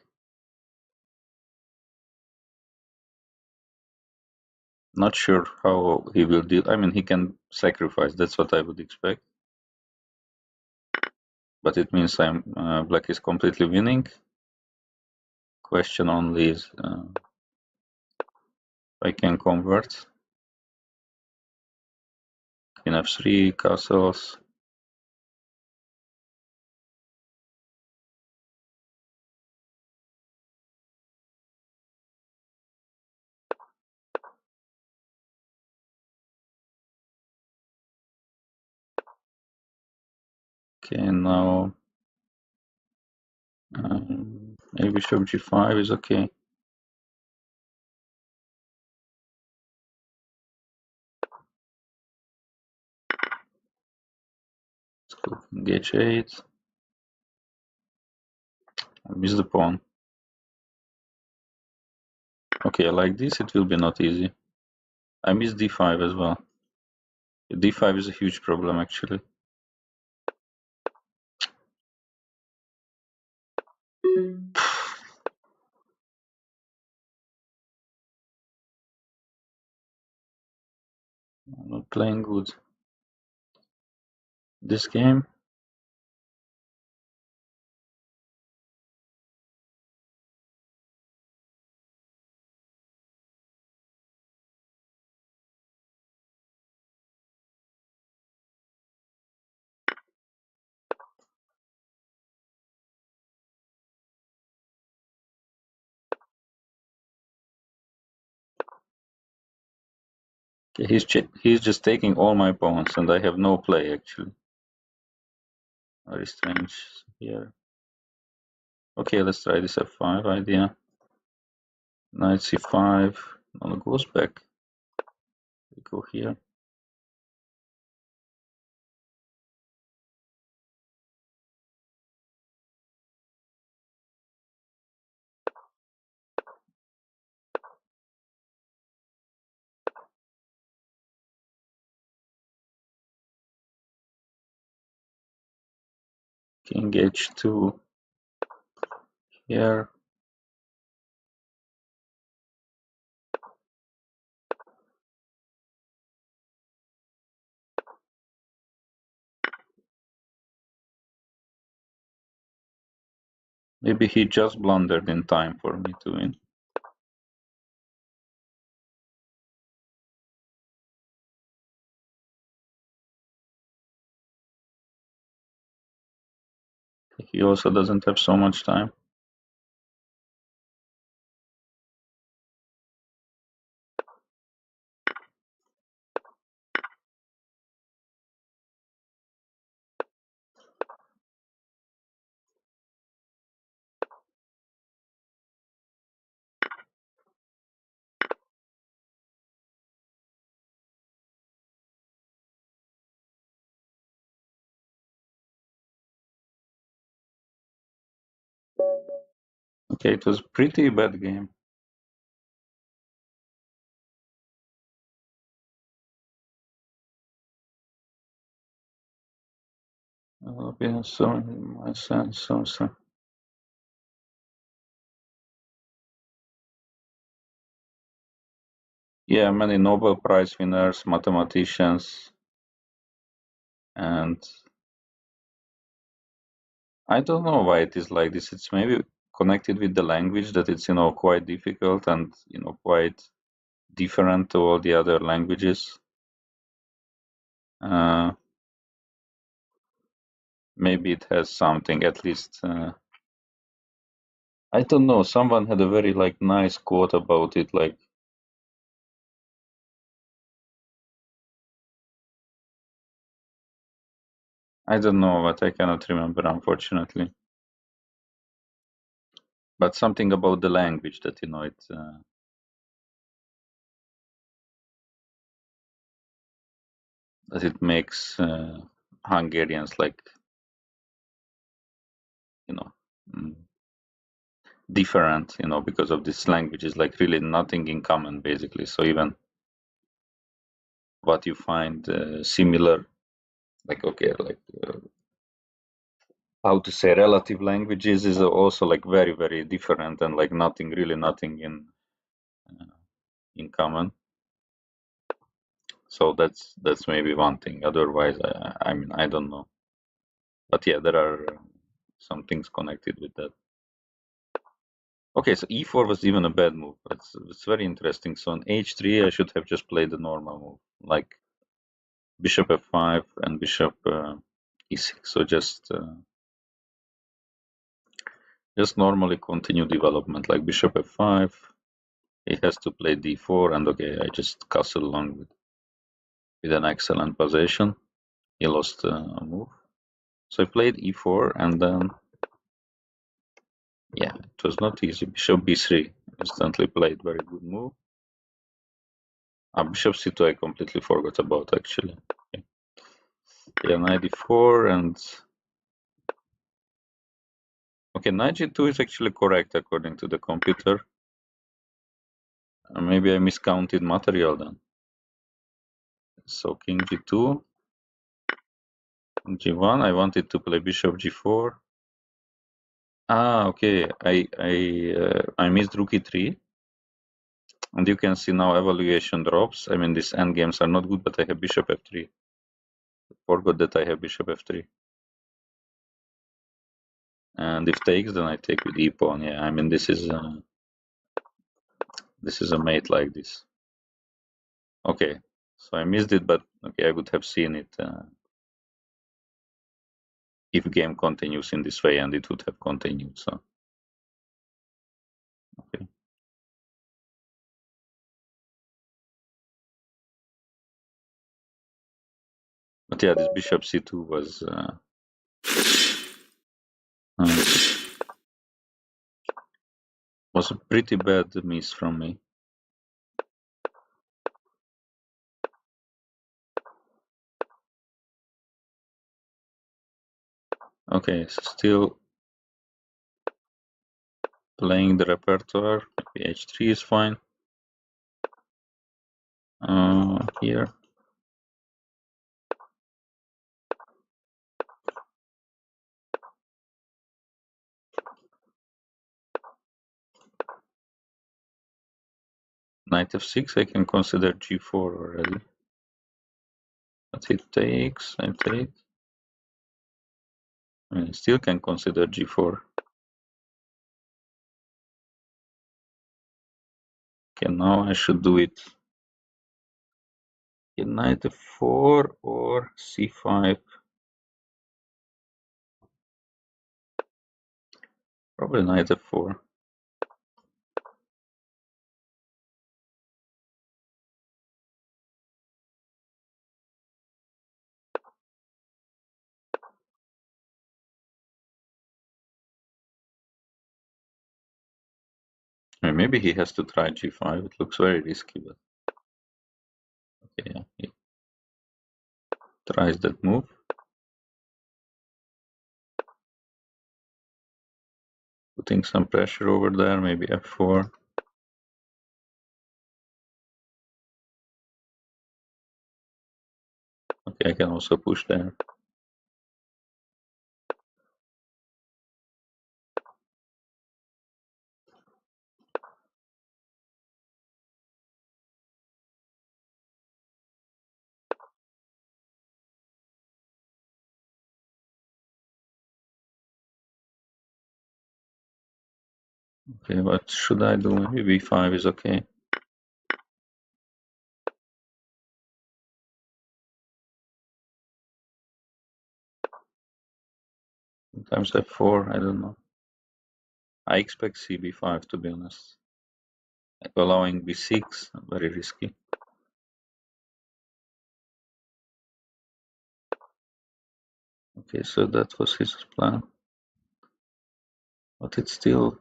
Not sure how he will deal. I mean, he can sacrifice. That's what I would expect. But it means black is completely winning. Question only is if I can convert. Queen f3, castles. Okay, now maybe bishop g5 is okay. Let's go king h8. I miss the pawn. Okay, like this it will be not easy. I miss d5 as well. D5 is a huge problem actually. I'm not playing good. This game. Okay, he's just taking all my pawns and I have no play actually. Very strange here. Okay, let's try this f5 idea. Knight c5. No, it goes back. We go here. King h2 here. Maybe he just blundered in time for me to win. He also doesn't have so much time. Okay, it was a pretty bad game. Yeah, so in my sense, so. Yeah, many Nobel Prize winners, mathematicians, and I don't know why it is like this. It's maybe connected with the language that it's quite difficult and quite different to all the other languages. Uh, maybe it has something at least. I don't know. Someone had a very nice quote about it. I don't know, but I cannot remember unfortunately. But something about the language that that it makes Hungarians you know mm, different, because of this language is really nothing in common basically. So even what you find similar, how to say relative languages is also very very different and nothing really nothing in common. So that's maybe one thing. Otherwise, I mean I don't know. But yeah, there are some things connected with that. Okay, so e4 was even a bad move. It's very interesting. So on h3, I should have just played the normal move, like bishop f5 and bishop e6. So just normally continue development, like bishop f5. He has to play d4, and okay, I just castle along with an excellent position. He lost a move. So I played e4 and then, yeah, it was not easy. Bishop b3, instantly played, very good move. Bishop c2 I completely forgot about actually. Okay. Yeah, knight d4 and okay, knight g2 is actually correct according to the computer. Maybe I miscounted material then. So king g2, g1. I wanted to play bishop g4. Okay. I missed rook e3, and you can see now evaluation drops. I mean, these endgames are not good, but I have bishop f3. Forgot that I have bishop f3. And if takes, then I take with e pawn. Yeah, I mean this is a mate like this. Okay, so I missed it, but okay, I would have seen it if game continues in this way, and it would have continued. So okay. But yeah, this bishop c2 was a pretty bad miss from me. Okay, so still playing the repertoire. Maybe h3 is fine. Here. Knight f6, I can consider g4 already. But it takes, I take. I mean, I still can consider g4. Okay, now I should do it. Okay, knight f4 or c5. Probably knight f4. I mean, maybe he has to try g5. It looks very risky, but okay, yeah, he tries that move. Putting some pressure over there, maybe f4. Okay, I can also push there. Okay, what should I do? Maybe b5 is okay. Sometimes f4, I don't know. I expect cb5 to be honest. Like allowing b6, very risky. Okay, so that was his plan. But it's still...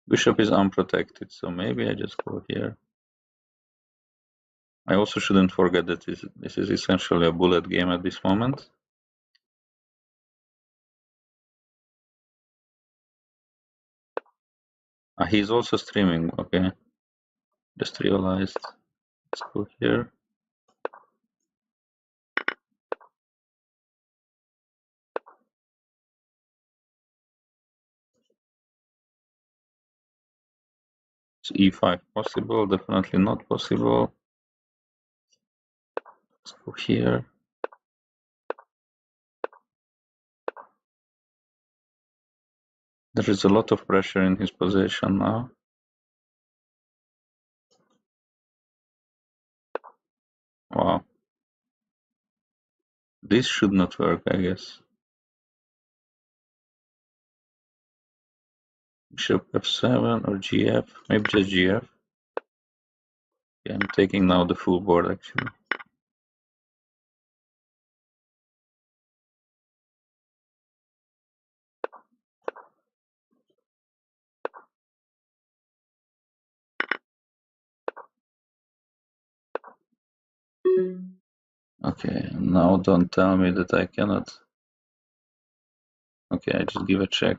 Bishop is unprotected, so maybe I just go here. I also shouldn't forget that this is essentially a bullet game at this moment. He's also streaming, okay. Just realized. Let's go here. Is e5 possible? Definitely not possible. Let's go here. There is a lot of pressure in his position now. Wow. This should not work, I guess. Bishop f7 or gf, maybe just gf. Yeah, I'm taking now the full board actually. Okay, now don't tell me that I cannot. Okay, I just give a check.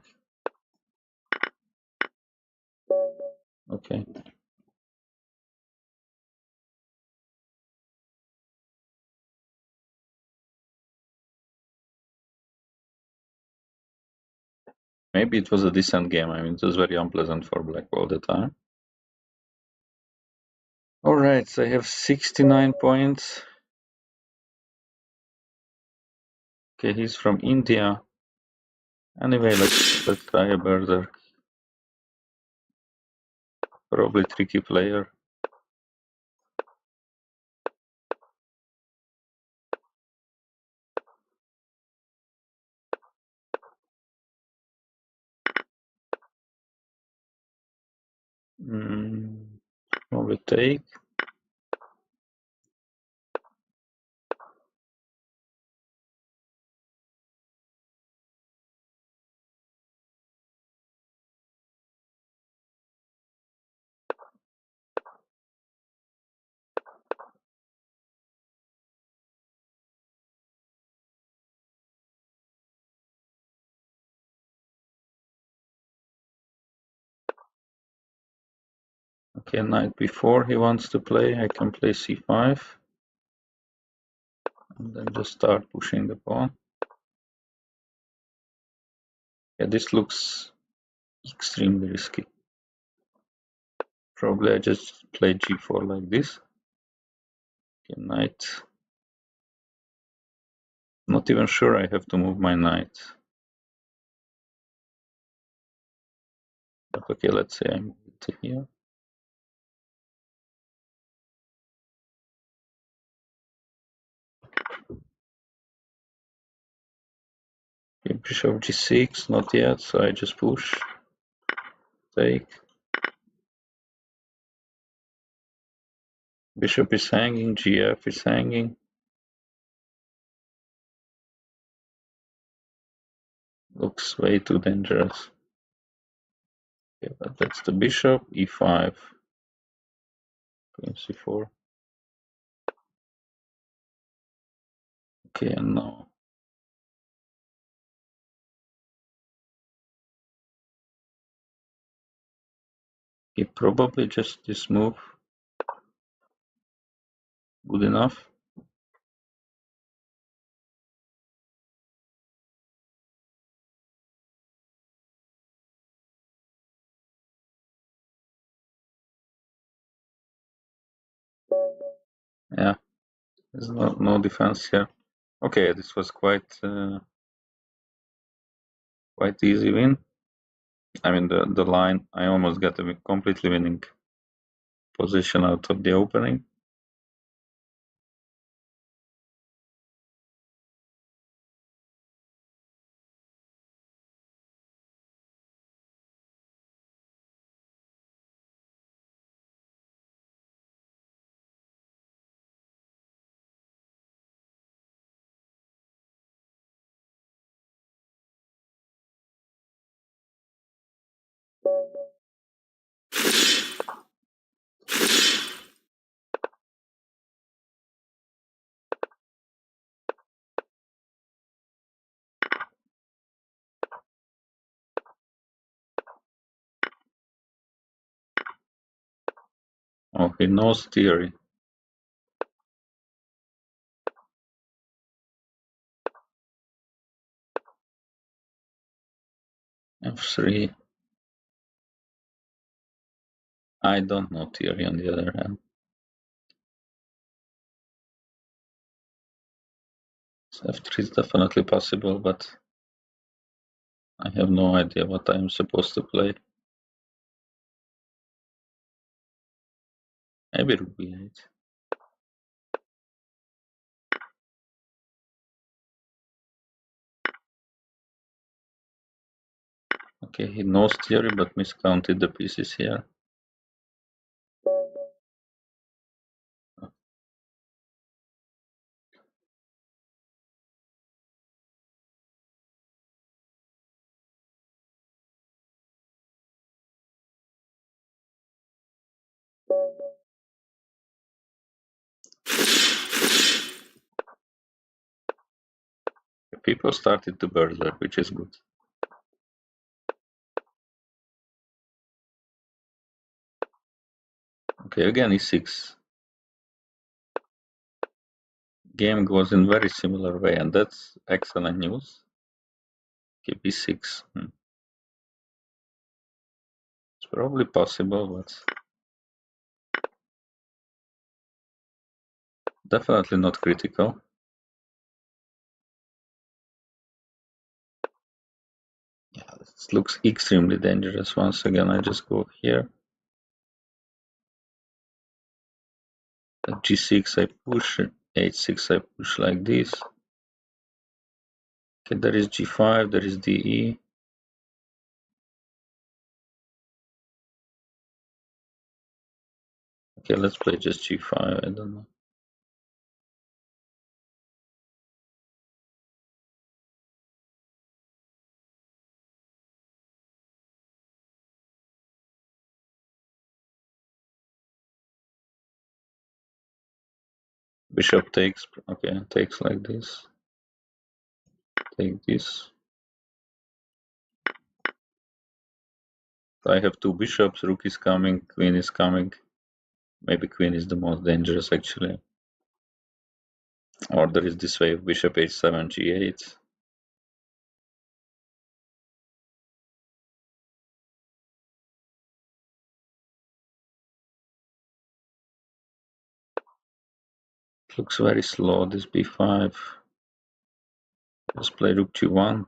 Okay. Maybe it was a decent game. I mean, it was very unpleasant for black all the time. Alright, so I have 69 points. Okay, he's from India. Anyway, let's try a berserk. Probably tricky player. Probably take. Okay, knight before he wants to play, I can play c5. And then just start pushing the pawn. Yeah, this looks extremely risky. Probably I just play g4 like this. Okay, knight. Not even sure I have to move my knight. But okay, let's say I move it to here. Okay, bishop g6, not yet, so I just push. Take. Bishop is hanging, gf is hanging. Looks way too dangerous. Okay, but that's the bishop, e5, queen c4. Okay, and now okay, probably just this move. Good enough. Yeah, there's no defense here. Okay, this was quite easy win. I mean, the line, I almost got a completely winning position out of the opening. Oh, he knows theory. f3. I don't know theory on the other hand. So f3 is definitely possible, but I have no idea what I'm supposed to play. Maybe rook b8. Okay, he knows theory but miscounted the pieces here. People started to berserk, which is good. Okay, again e6. Game goes in very similar way, and that's excellent news. Okay, b6. It's probably possible, but definitely not critical. Yeah, this looks extremely dangerous. Once again, I just go here. At g6 I push, h6 I push like this. Okay, there is g5, there is de. Okay, let's play just g5, I don't know. Bishop takes, okay, takes like this. Take this. I have two bishops, rook is coming, queen is coming. Maybe queen is the most dangerous actually. Or there is this way of bishop h7, g8. It looks very slow, this b5. Let's play rook g1.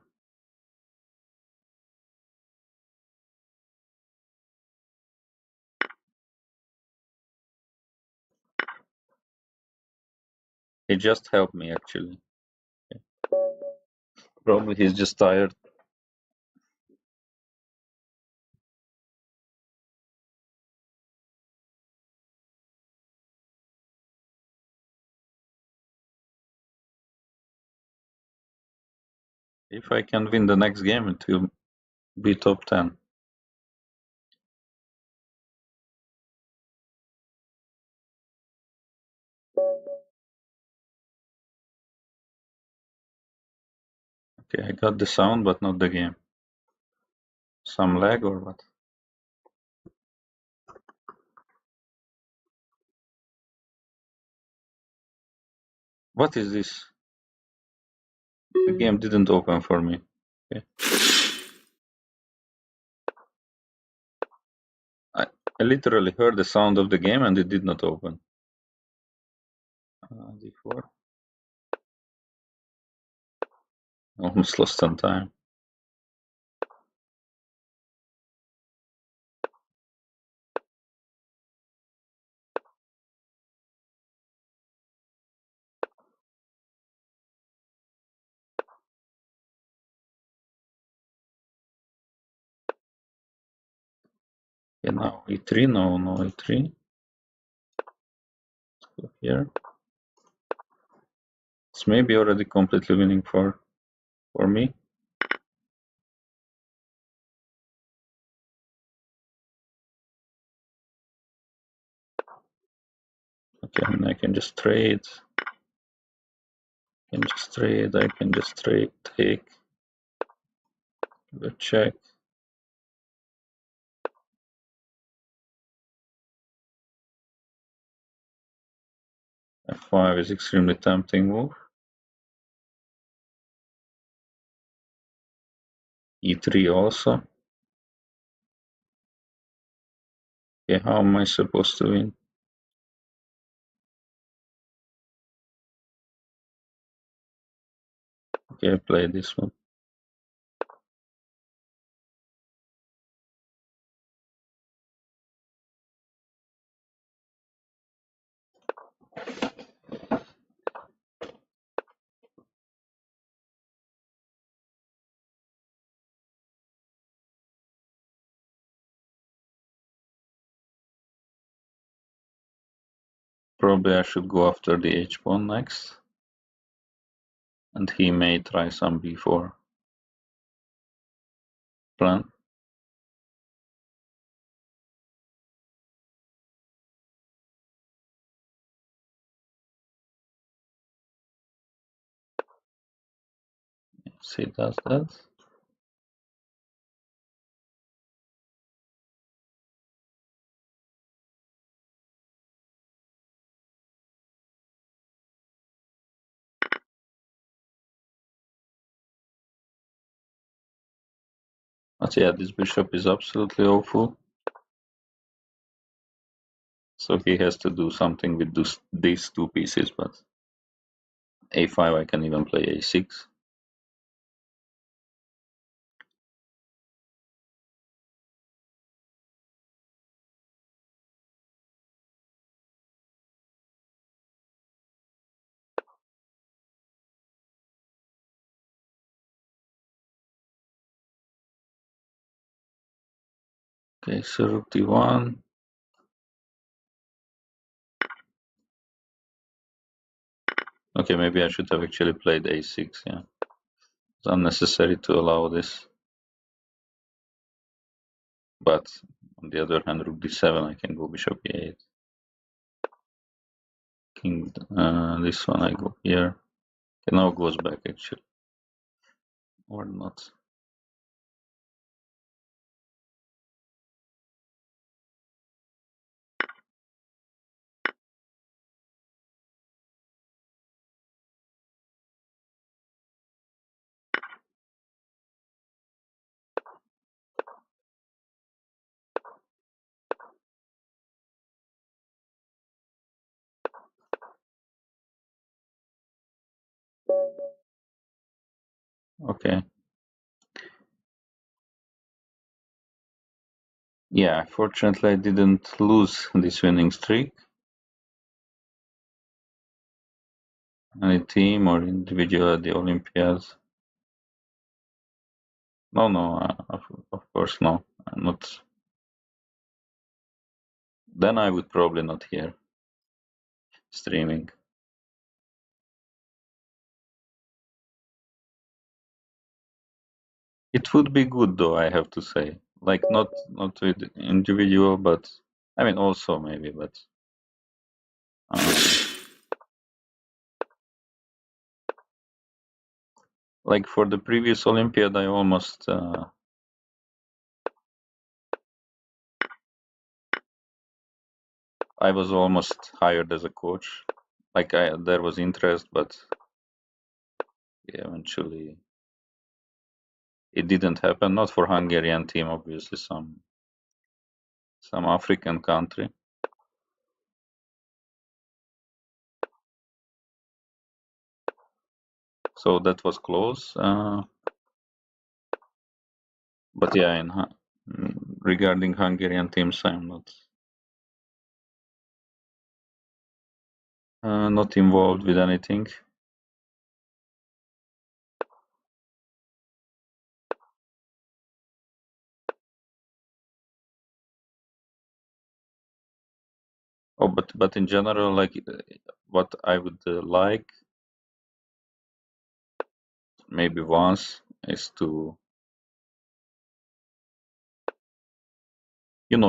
He just helped me actually. Probably he's just tired. If I can win the next game, it will be top 10. Okay, I got the sound, but not the game. Some lag or what? What is this? The game didn't open for me. Okay. I literally heard the sound of the game and it did not open. D4. Almost lost some time. Okay, now e3, no e3. Let's go here. It's maybe already completely winning for me. Okay, I mean, I can just trade. I can just trade. I can just trade. Take. Let's check. F5 is extremely tempting move. E3 also. Okay, how am I supposed to win? Okay, I play this one. Probably I should go after the h pawn next. And he may try some b4 plan. See, does that? But yeah, this bishop is absolutely awful. So he has to do something with these two pieces, but a5, I can even play a6. Okay, so rook d1. Okay, maybe I should have actually played a6, yeah. It's unnecessary to allow this. But on the other hand, rook d7, I can go bishop e8. King, this one I go here. Okay, now goes back actually. Or not. Okay. Yeah, fortunately I didn't lose this winning streak. Any team or individual at the Olympiads? No, of course no. I'm not. Then I would probably not hear streaming. It would be good though, I have to say. Like not with individual, but I mean also maybe, but um, like for the previous Olympiad, I almost I was almost hired as a coach. Like there was interest, but eventually it didn't happen. Not for Hungarian team, obviously some African country. So that was close. But yeah, regarding Hungarian teams, I'm not involved with anything. Oh, but in general, like what I would like maybe once is to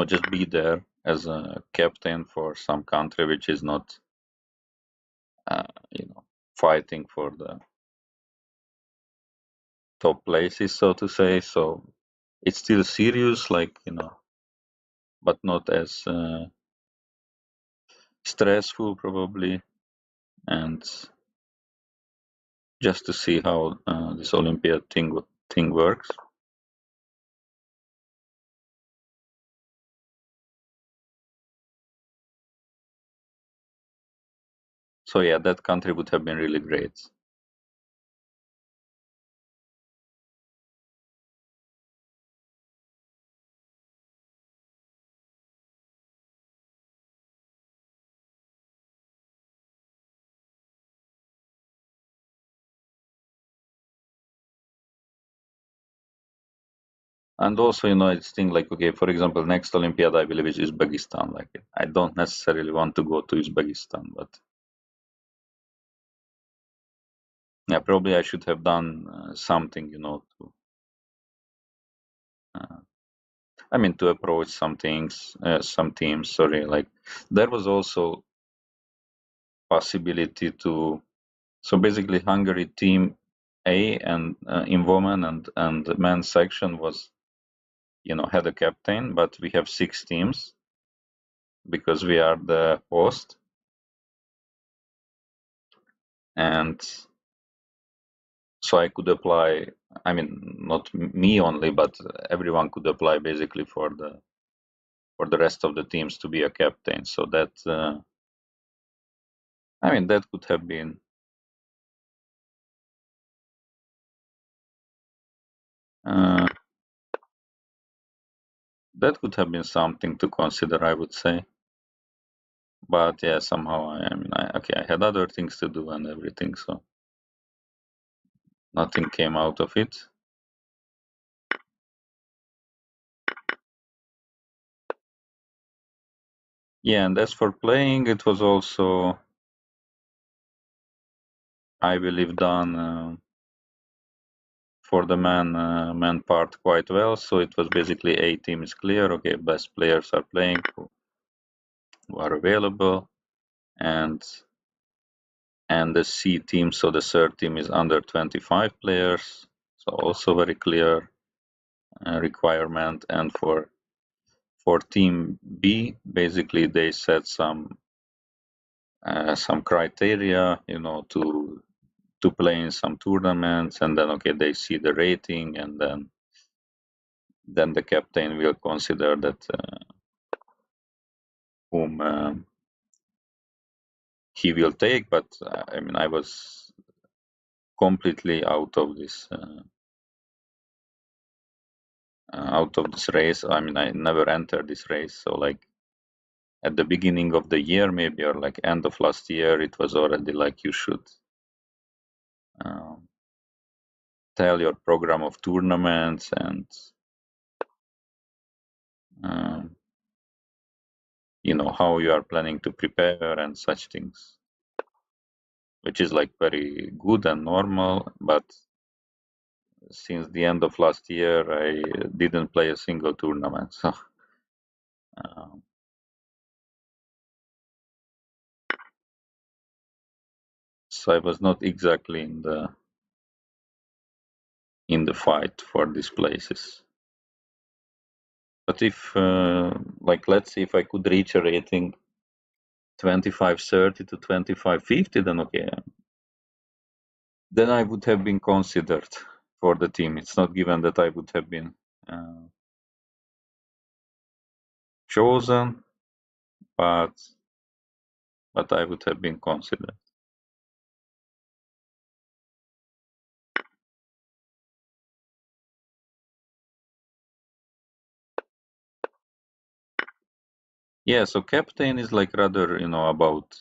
just be there as a captain for some country which is not uh, fighting for the top places, so to say. So it's still serious, like but not as stressful probably, and just to see how this Olympiad thing works. So yeah, that country would have been really great. And also, it's thing like, okay, for example, next Olympiad, I believe, is Uzbekistan. Like, I don't necessarily want to go to Uzbekistan, but yeah, probably I should have done something, to, uh, I mean, to approach some things, some teams. Sorry, like there was also possibility to. So basically, Hungary team A and in women and men's section was, had a captain, but we have 6 teams because we are the host, and so I could apply. I mean, not me only, but everyone could apply basically for the rest of the teams to be a captain. So that I mean that could have been uh, something to consider, I would say. But yeah, somehow I had other things to do and everything, so nothing came out of it. Yeah, and as for playing, it was also, I believe, done for the man part quite well. So it was basically A team is clear. Okay, best players are playing who are available, and the C team, so the third team is under 25 players. So also very clear requirement. And for team B, basically they set some criteria, to play in some tournaments, and then okay, they see the rating, and then the captain will consider that whom he will take. But I was completely out of this race. I never entered this race. So like at the beginning of the year, maybe, or like end of last year, it was already like you should um, tell your program of tournaments and um, how you are planning to prepare and such things, which is like very good and normal. But since the end of last year, I didn't play a single tournament. So, um, so I was not exactly in the fight for these places. But if, like, let's see if I could reach a rating 2530 to 2550, then okay, then I would have been considered for the team. It's not given that I would have been uh, chosen, but I would have been considered. Yeah, so captain is like rather, about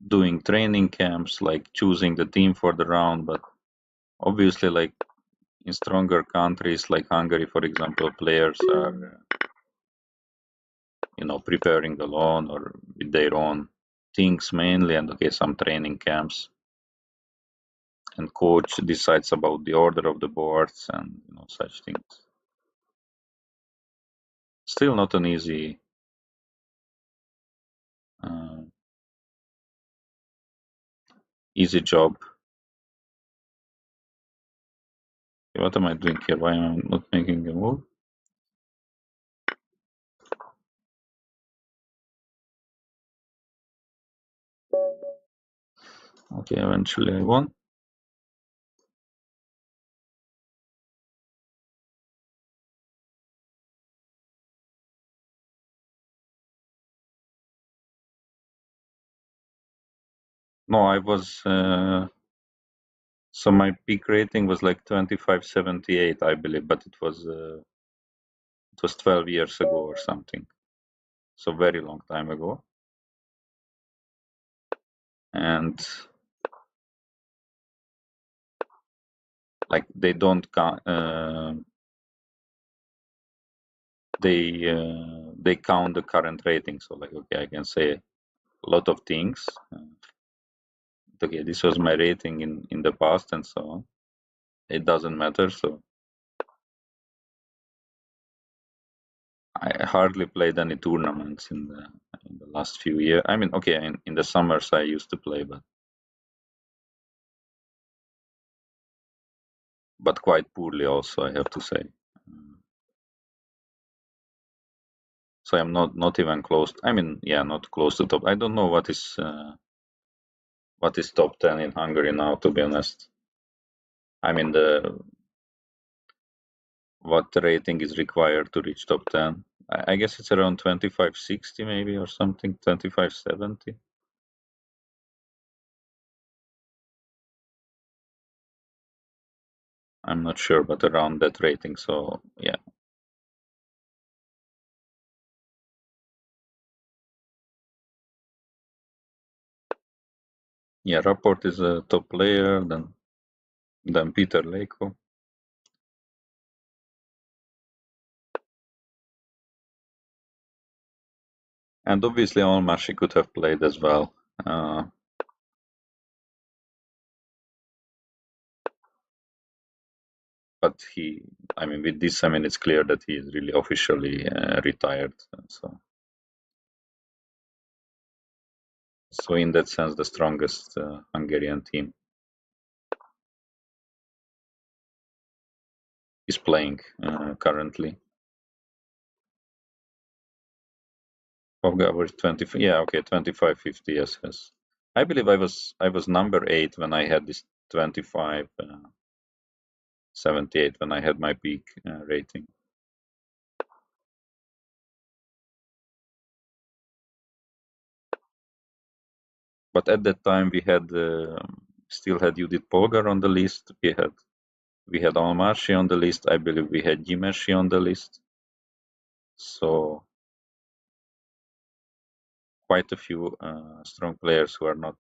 doing training camps, like choosing the team for the round. But obviously, like in stronger countries like Hungary, for example, players are, preparing alone or with their own things mainly, and okay, some training camps. And coach decides about the order of the boards and such things. Still not an uh, easy job. What am I doing here? Why am I not making a move? Okay, eventually I won. No, I was. So my peak rating was like 2578, I believe, but it was 12 years ago or something. So very long time ago. And like they don't count. They count the current rating. So like okay, I can say a lot of things. Okay, this was my rating in the past and so on. It doesn't matter. So I hardly played any tournaments in the last few years. Okay, in the summers I used to play, but but quite poorly also, I have to say. So I'm not even close. I mean, yeah, not close to top. I don't know what is top 10 in Hungary now, to be honest. I mean, the what rating is required to reach top 10? I guess it's around 2560 maybe or something, 2570. I'm not sure, but around that rating. So yeah. Yeah, Rapport is a top player, then Peter Leko. And obviously Almasi could have played as well. But I mean, with this, I mean, it's clear that he is really officially retired. So in that sense, the strongest Hungarian team is playing currently. Gabor is 20. Yeah, okay, 2550. Yes, yes. I believe I was number 8 when I had this 25 78 when I had my peak rating. But at that time we had still had Judith Polgar on the list. We had Almarsi on the list. I believe we had Jimeshi on the list. So quite a few strong players who are not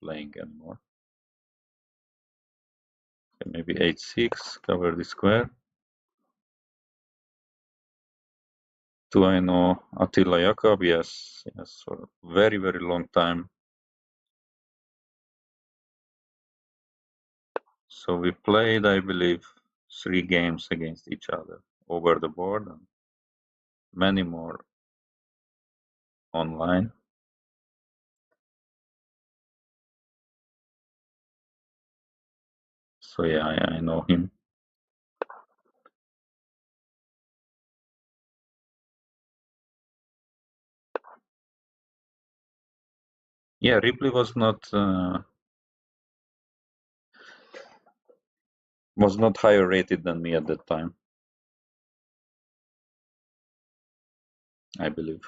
playing anymore. Okay, maybe h6 cover the square. Do I know Attila Jakob? Yes, yes, for a very, very long time. So we played, I believe, 3 games against each other over the board and many more online. So yeah, I know him. Yeah, Ripley was not higher rated than me at that time, I believe.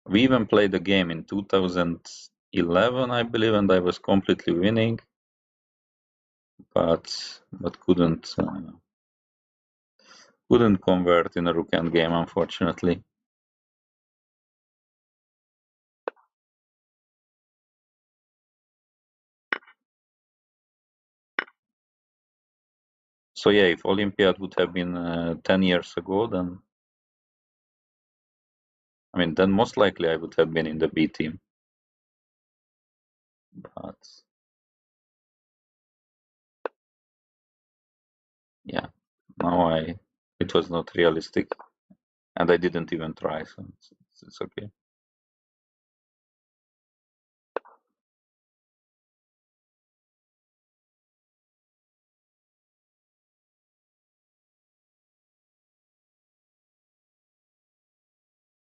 We even played a game in 2011, I believe, and I was completely winning, but couldn't convert in a rook end game, unfortunately. So yeah, if Olympiad would have been 10 years ago, then most likely I would have been in the B team. But yeah, now it was not realistic, and I didn't even try, so it's okay.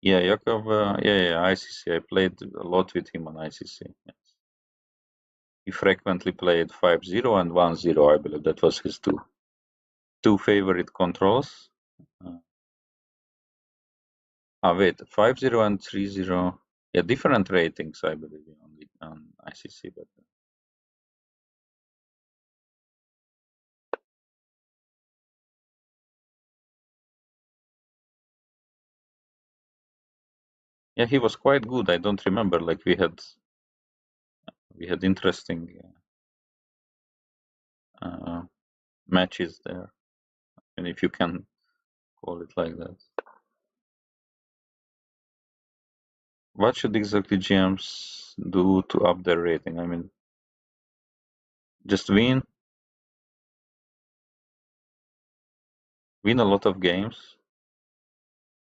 Yeah, Yakov, yeah, ICC. I played a lot with him on ICC. Yes. He frequently played 5-0 and 1-0. I believe that was his two favorite controls. Wait, 5-0 and 3-0. Yeah, different ratings, I believe, on ICC. But yeah, he was quite good. I don't remember. Like we had interesting matches there, and if you can call it like that. What should exactly GMs do to up their rating? I mean, just win a lot of games,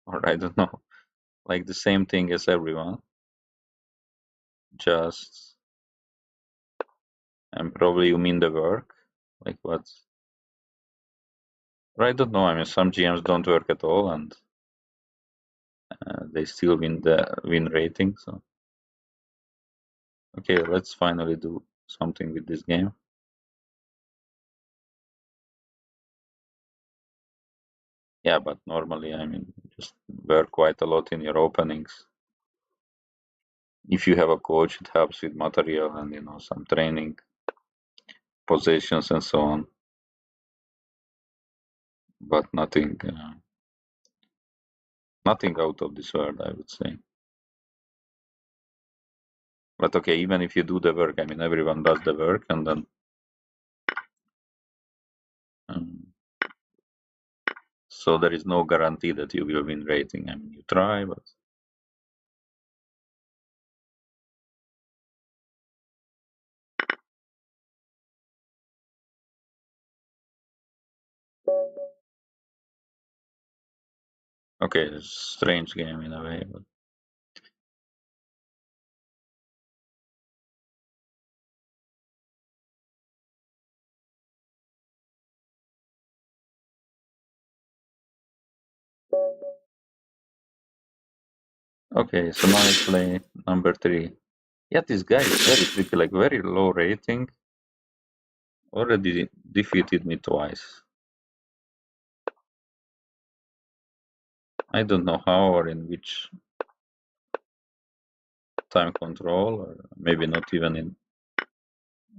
or I don't know, like the same thing as everyone. just, and probably you mean the work? Like what? I don't know. I mean, some GMs don't work at all, and they still win the win rating. So okay, let's finally do something with this game. Yeah, but normally, I mean, just work quite a lot in your openings. If you have a coach, it helps with material and some training, positions, and so on. But nothing out of this world, I would say. But okay, even if you do the work, I mean, everyone does the work, and then um, so there is no guarantee that you will win rating. I mean, you try, but okay, it's a strange game in a way. But okay, so now I play number 3. Yeah, this guy is very tricky, like very low rating. Already defeated me twice. I don't know how or in which time control, or maybe not even in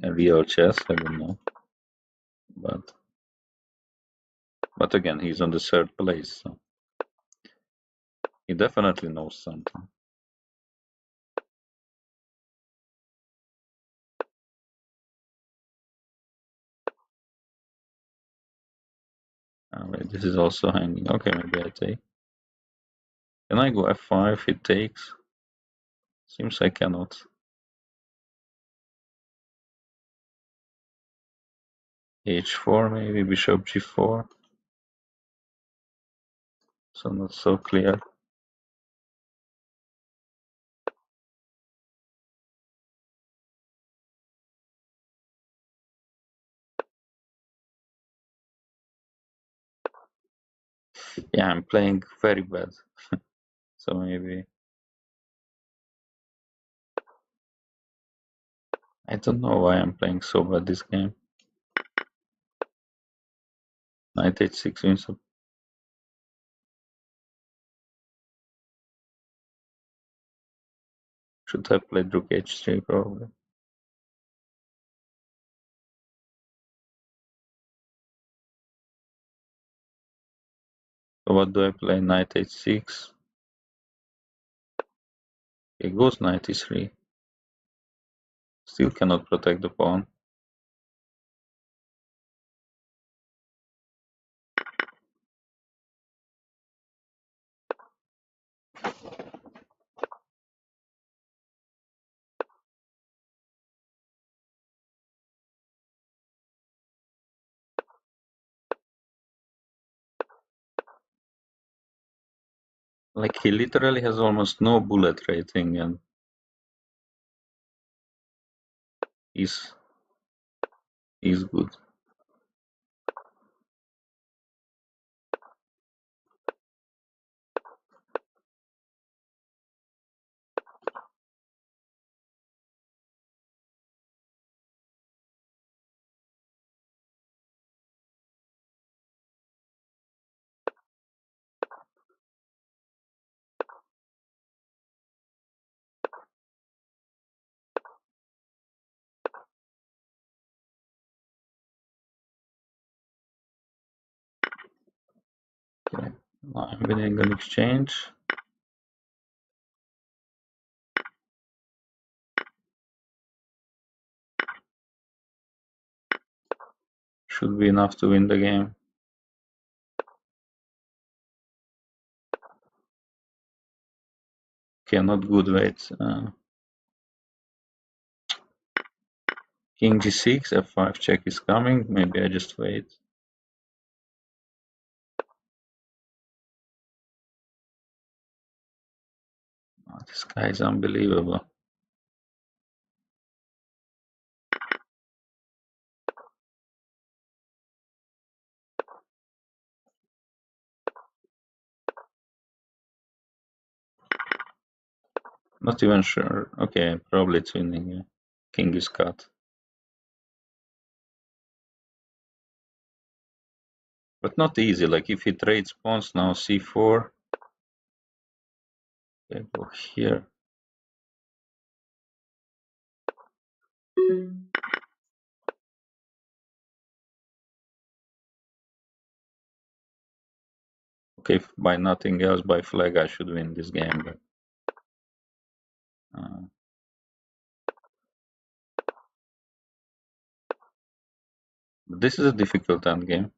a real chess. I don't know. But again, he's on the 3rd place, so he definitely knows something. Wait, this is also hanging. Okay, maybe I take. Can I go f5? It takes. Seems I cannot. h4 maybe, bishop g4. So not so clear. Yeah, I'm playing very bad. So maybe I don't know why I'm playing so bad this game. Knight h6 wins. Should have played rook h3 probably. So what do I play? Knight h6. It goes knight e3. Still cannot protect the pawn. Like he literally has almost no bullet rating and is good. Okay. Now I'm winning an exchange. Should be enough to win the game. Okay, not good. Wait. King g6, f5 check is coming. Maybe I just wait. Oh, this guy is unbelievable. Not even sure. Okay, probably it's winning. Yeah. King is cut. But not easy. Like if he trades pawns now, c4. Okay, go here. Okay, by nothing else, by flag, I should win this game. But this is a difficult endgame.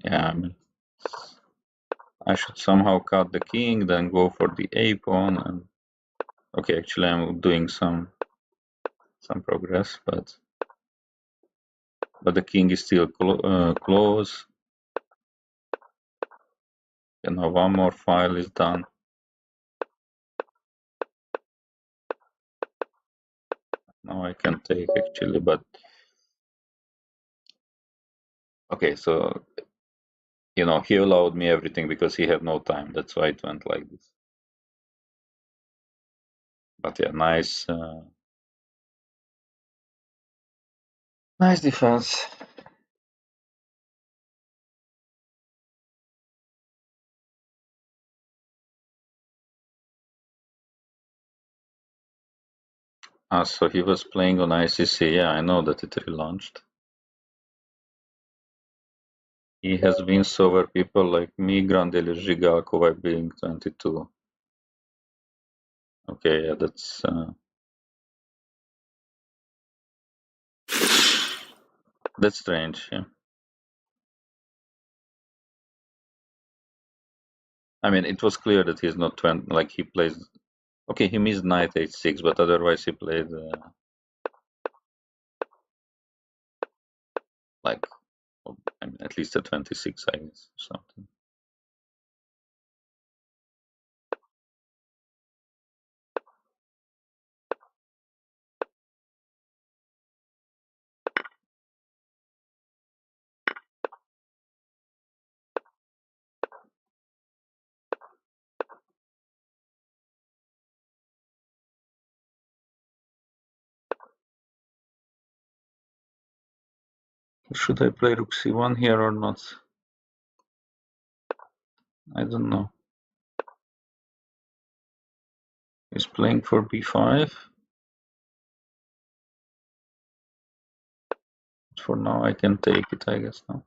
Yeah, I mean, I should somehow cut the king, then go for the a pawn, and okay, actually I'm doing some progress, but the king is still close. And now one more file is done. Now I can take actually, but okay, so you know he allowed me everything because he had no time. That's why it went like this. But yeah, nice, nice defense. So he was playing on ICC. Yeah, I know that it relaunched. He has wins over people like me, Grandeli Zhigakova being 22. Okay, yeah, that's strange. Yeah. I mean, it was clear that he's not 20. Like he plays. Okay, he missed knight h6, but otherwise he played like I mean, at least a 26, I guess, or something. Should I play rook c1 here or not? I don't know. He's playing for b5. For now, I can take it, I guess, now.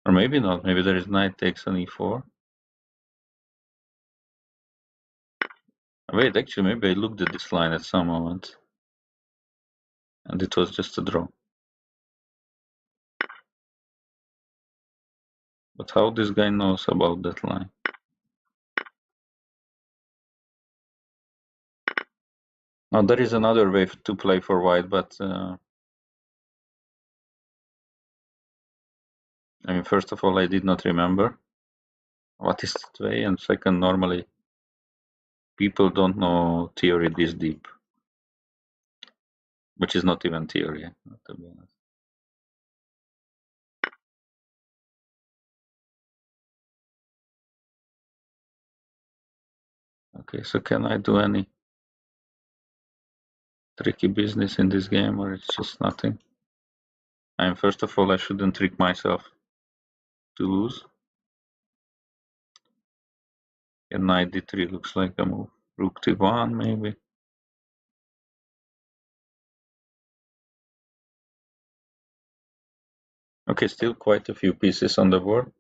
Or maybe not. Maybe there is knight takes on e4. Wait, actually, maybe I looked at this line at some moment. And it was just a draw. But how this guy knows about that line? Now, there is another way to play for white, but I mean, first of all, I did not remember what is that way, and second, normally people don't know theory this deep, which is not even theory, to be honest. Okay, so can I do any tricky business in this game, or it's just nothing? I mean, first of all, I shouldn't trick myself to lose. And knight d3 looks like a move. Rook t1, maybe. Okay, still quite a few pieces on the board.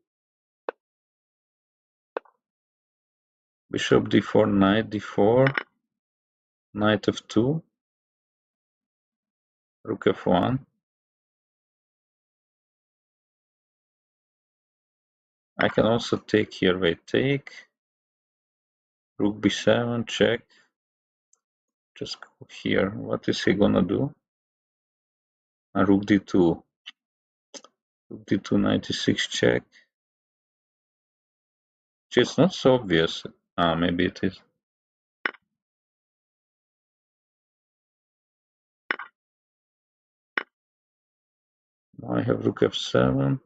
Bishop d4, knight d4, knight f2, rook f1. I can also take here, wait, take. Rook b7, check. Just go here. What is he gonna do? Rook d2. Rook d2, 96 check. It's not so obvious. Maybe it is. Now I have rook f7.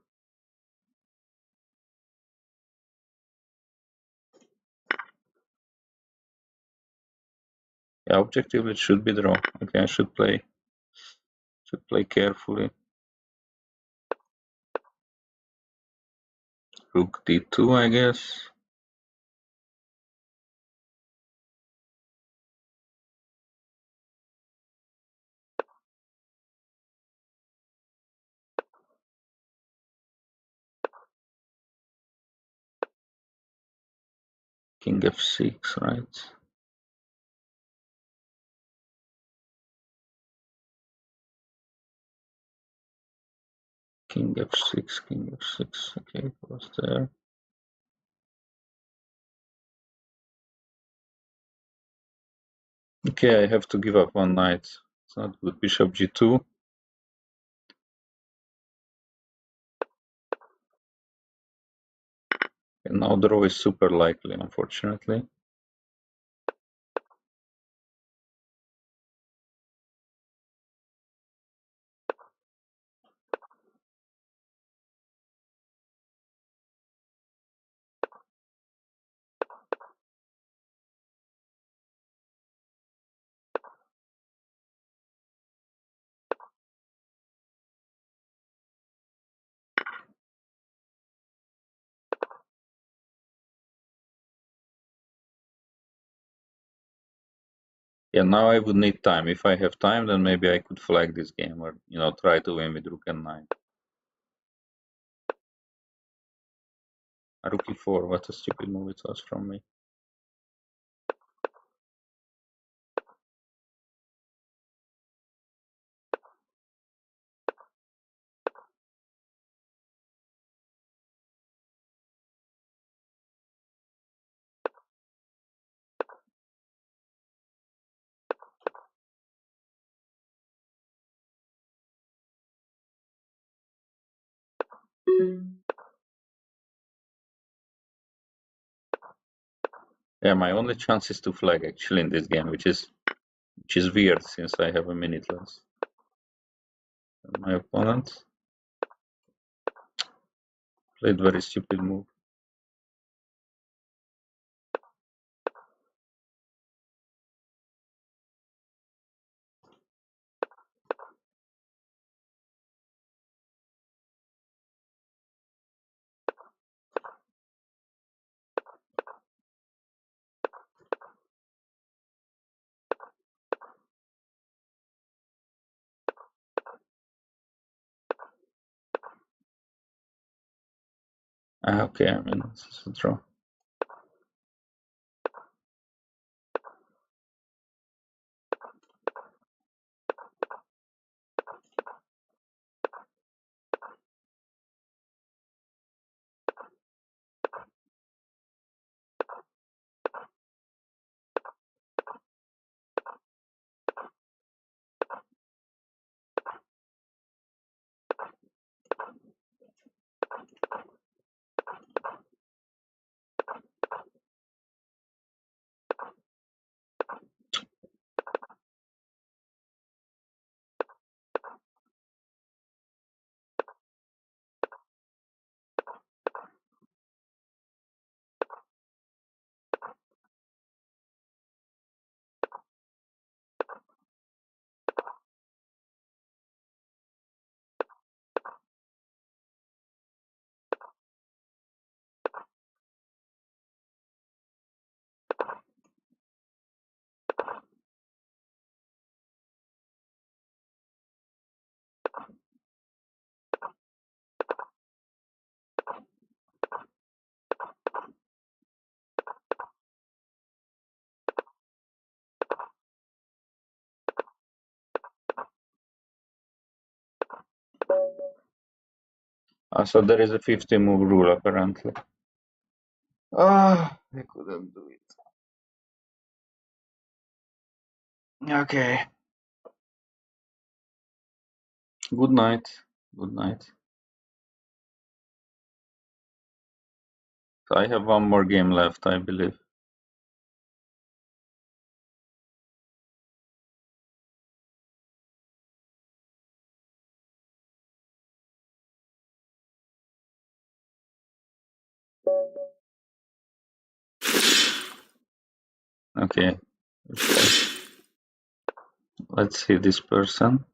Yeah, objectively it should be draw. Okay, I should play carefully. Rook d2, I guess. King f6, right? King f6, king f6. Okay, it was there. Okay, I have to give up one knight. It's not good. Bishop g2. And now draw is super likely, unfortunately. Yeah, now I would need time. If I have time, then maybe I could flag this game or, try to win with rook and knight. Rook e4, what a stupid move it was from me. Yeah, my only chance is to flag actually in this game, which is weird since I have a minute less. And my opponent played very stupid move. Okay, I mean, this is a draw. So there is a 50 move rule apparently. I couldn't do it. Okay. Good night. Good night. So I have one more game left, I believe. Okay. Let's see this person.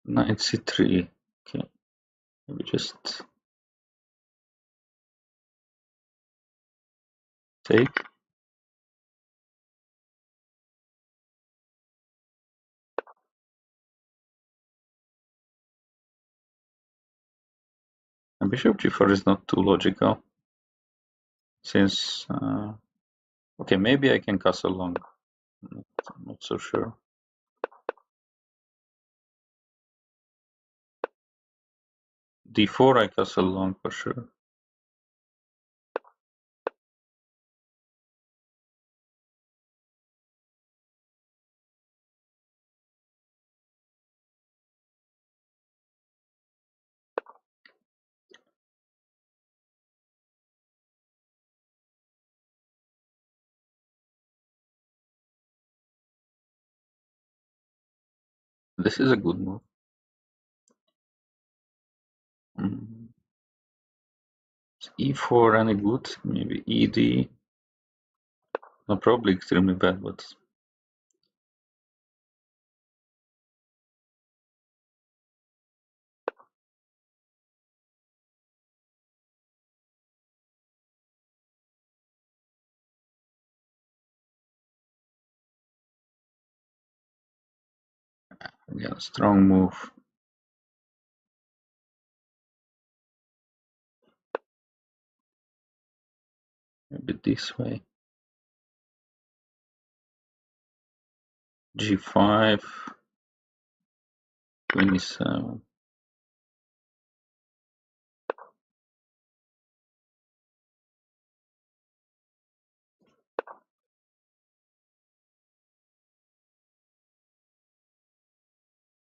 Knight c3. Okay. Maybe just take. And bishop g4 is not too logical. Since okay, maybe I can castle long. Not so sure. d4 I castle long for sure. This is a good move. Mm. Is e4 any good? Maybe ed. No, probably extremely bad, but yeah, strong move. Maybe this way. g5, 27.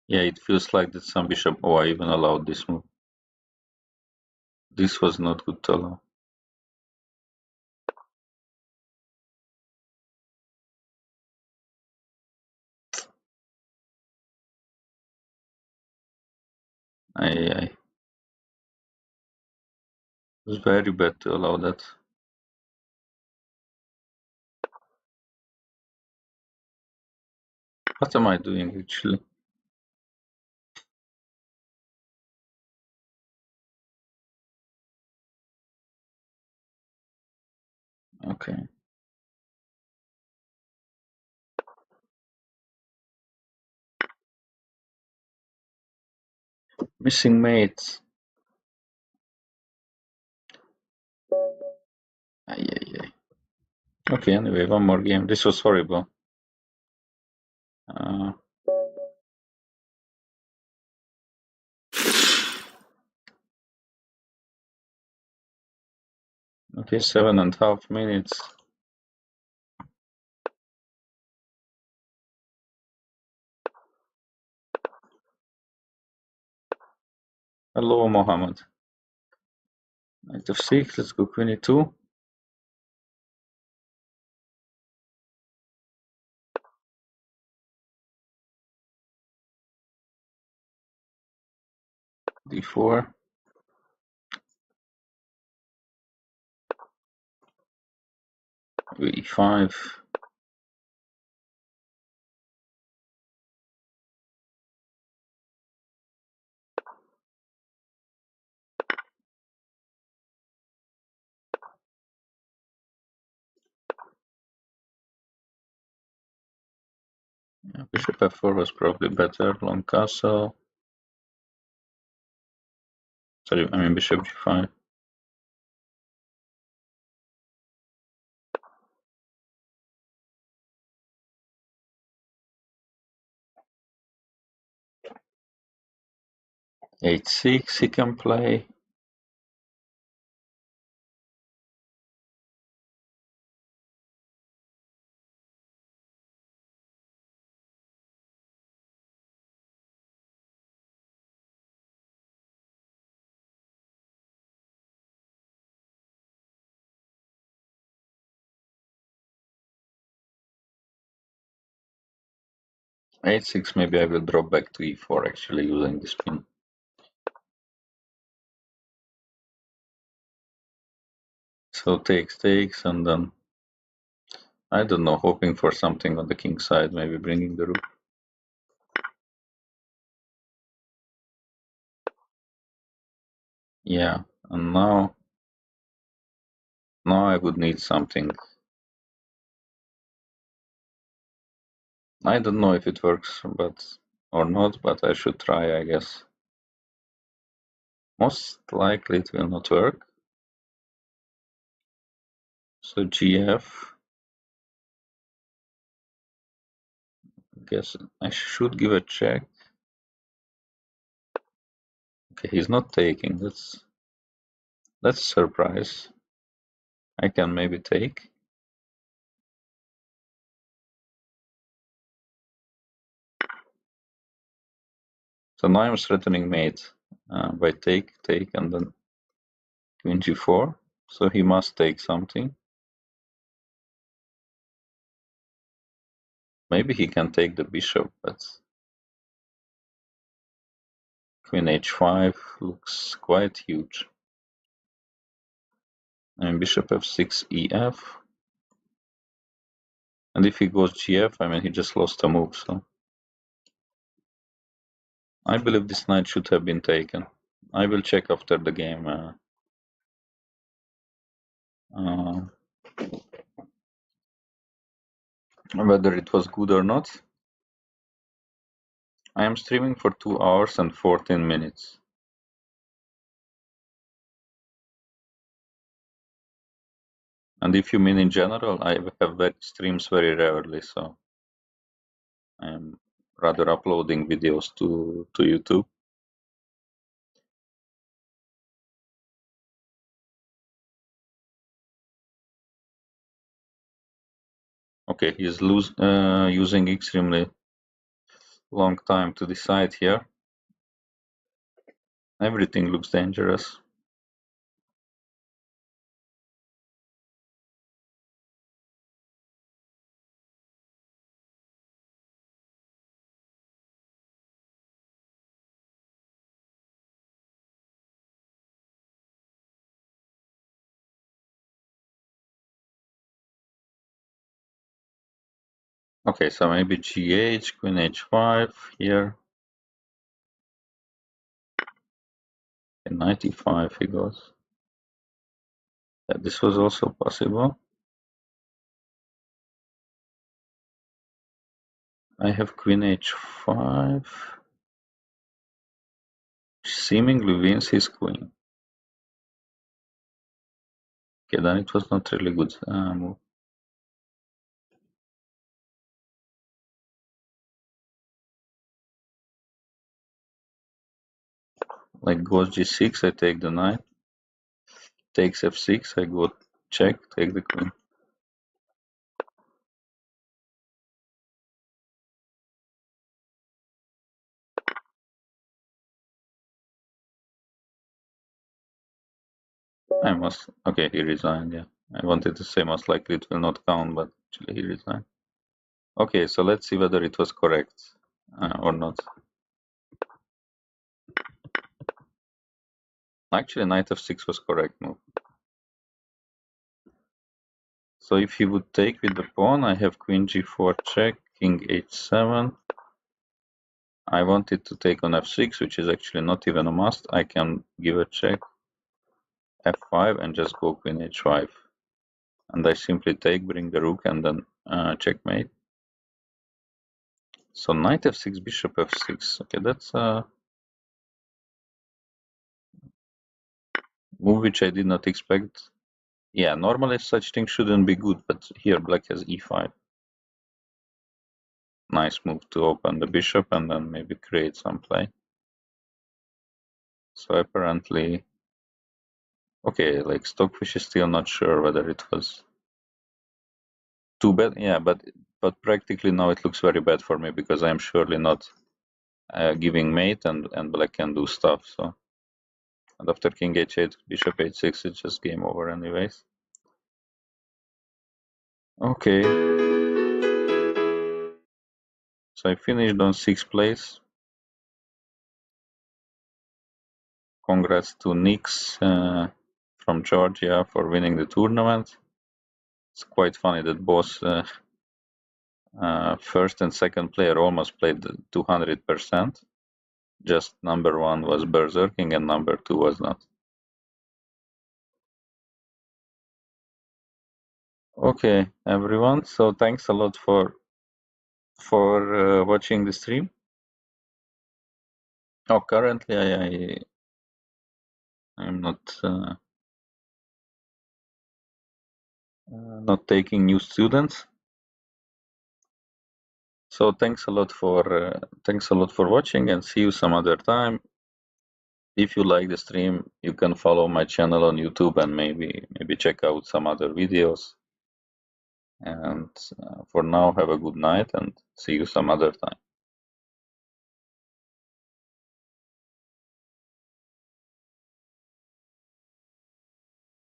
Yeah, it feels like that some bishop. Oh, I even allowed this move. This was not good to allow. I it was very bad to allow that. What am I doing actually? Okay. Missing mates. Ay, ay, ay. Okay, anyway, one more game. This was horrible. Okay, 7.5 minutes. Hello, Mohammed. Knight of 6, let's go queen e2. d4. e5. Yeah, bishop f4 was probably better. Long castle. Sorry, I mean bishop g5. h6 he can play. h6, maybe I will drop back to e4 actually using this pin. So takes, and then I don't know, hoping for something on the king side, maybe bringing the rook. Yeah, and now I would need something. I don't know if it works, or not, but I should try, I guess. Most likely it will not work. So GF. Guess I should give a check. Okay, he's not taking. That's a surprise. I can maybe take. So now I'm threatening mate by take, and then queen g4. So he must take something. Maybe he can take the bishop, but queen h5 looks quite huge. And bishop f6 ef. And if he goes gf, I mean, he just lost a move, so I believe this knight should have been taken. I will check after the game whether it was good or not. I am streaming for 2 hours and 14 minutes. And if you mean in general, I have streams very rarely, so I am rather uploading videos to YouTube. Okay, he's using extremely long time to decide here. Everything looks dangerous. Okay, so maybe gh, queen h5 here. In 95 he goes. Yeah, this was also possible. I have queen h5. Seemingly wins his queen. Okay, then it was not really good move. Like goes g6, I take the knight. Takes f6, I go check, take the queen. I must. Okay, he resigned. Yeah, I wanted to say most likely it will not count, but actually he resigned. Okay, so let's see whether it was correct or not. Actually, knight f6 was correct move. So if he would take with the pawn, I have queen g4 check, king h7. I wanted to take on f6, which is actually not even a must. I can give a check, f5, and just go queen h5. And I simply take, bring the rook, and then checkmate. So knight f6, bishop f6. Okay, that's a move which I did not expect. Yeah, normally such things shouldn't be good, but here black has e5. Nice move to open the bishop and then maybe create some play. So apparently, okay, like Stockfish is still not sure whether it was too bad. Yeah, but practically now it looks very bad for me because I'm surely not giving mate and black can do stuff. So, and after king h8, bishop h6, it's just game over anyways. Okay. So I finished on 6th place. Congrats to Nix from Georgia for winning the tournament. It's quite funny that both first and second player almost played 200%. Just number one was berserking and number two was not. Okay, everyone. So thanks a lot for watching the stream. Oh, currently I'm not taking new students. So thanks a lot for watching, and see you some other time. If you like the stream, you can follow my channel on YouTube and maybe check out some other videos. And for now, have a good night and see you some other time.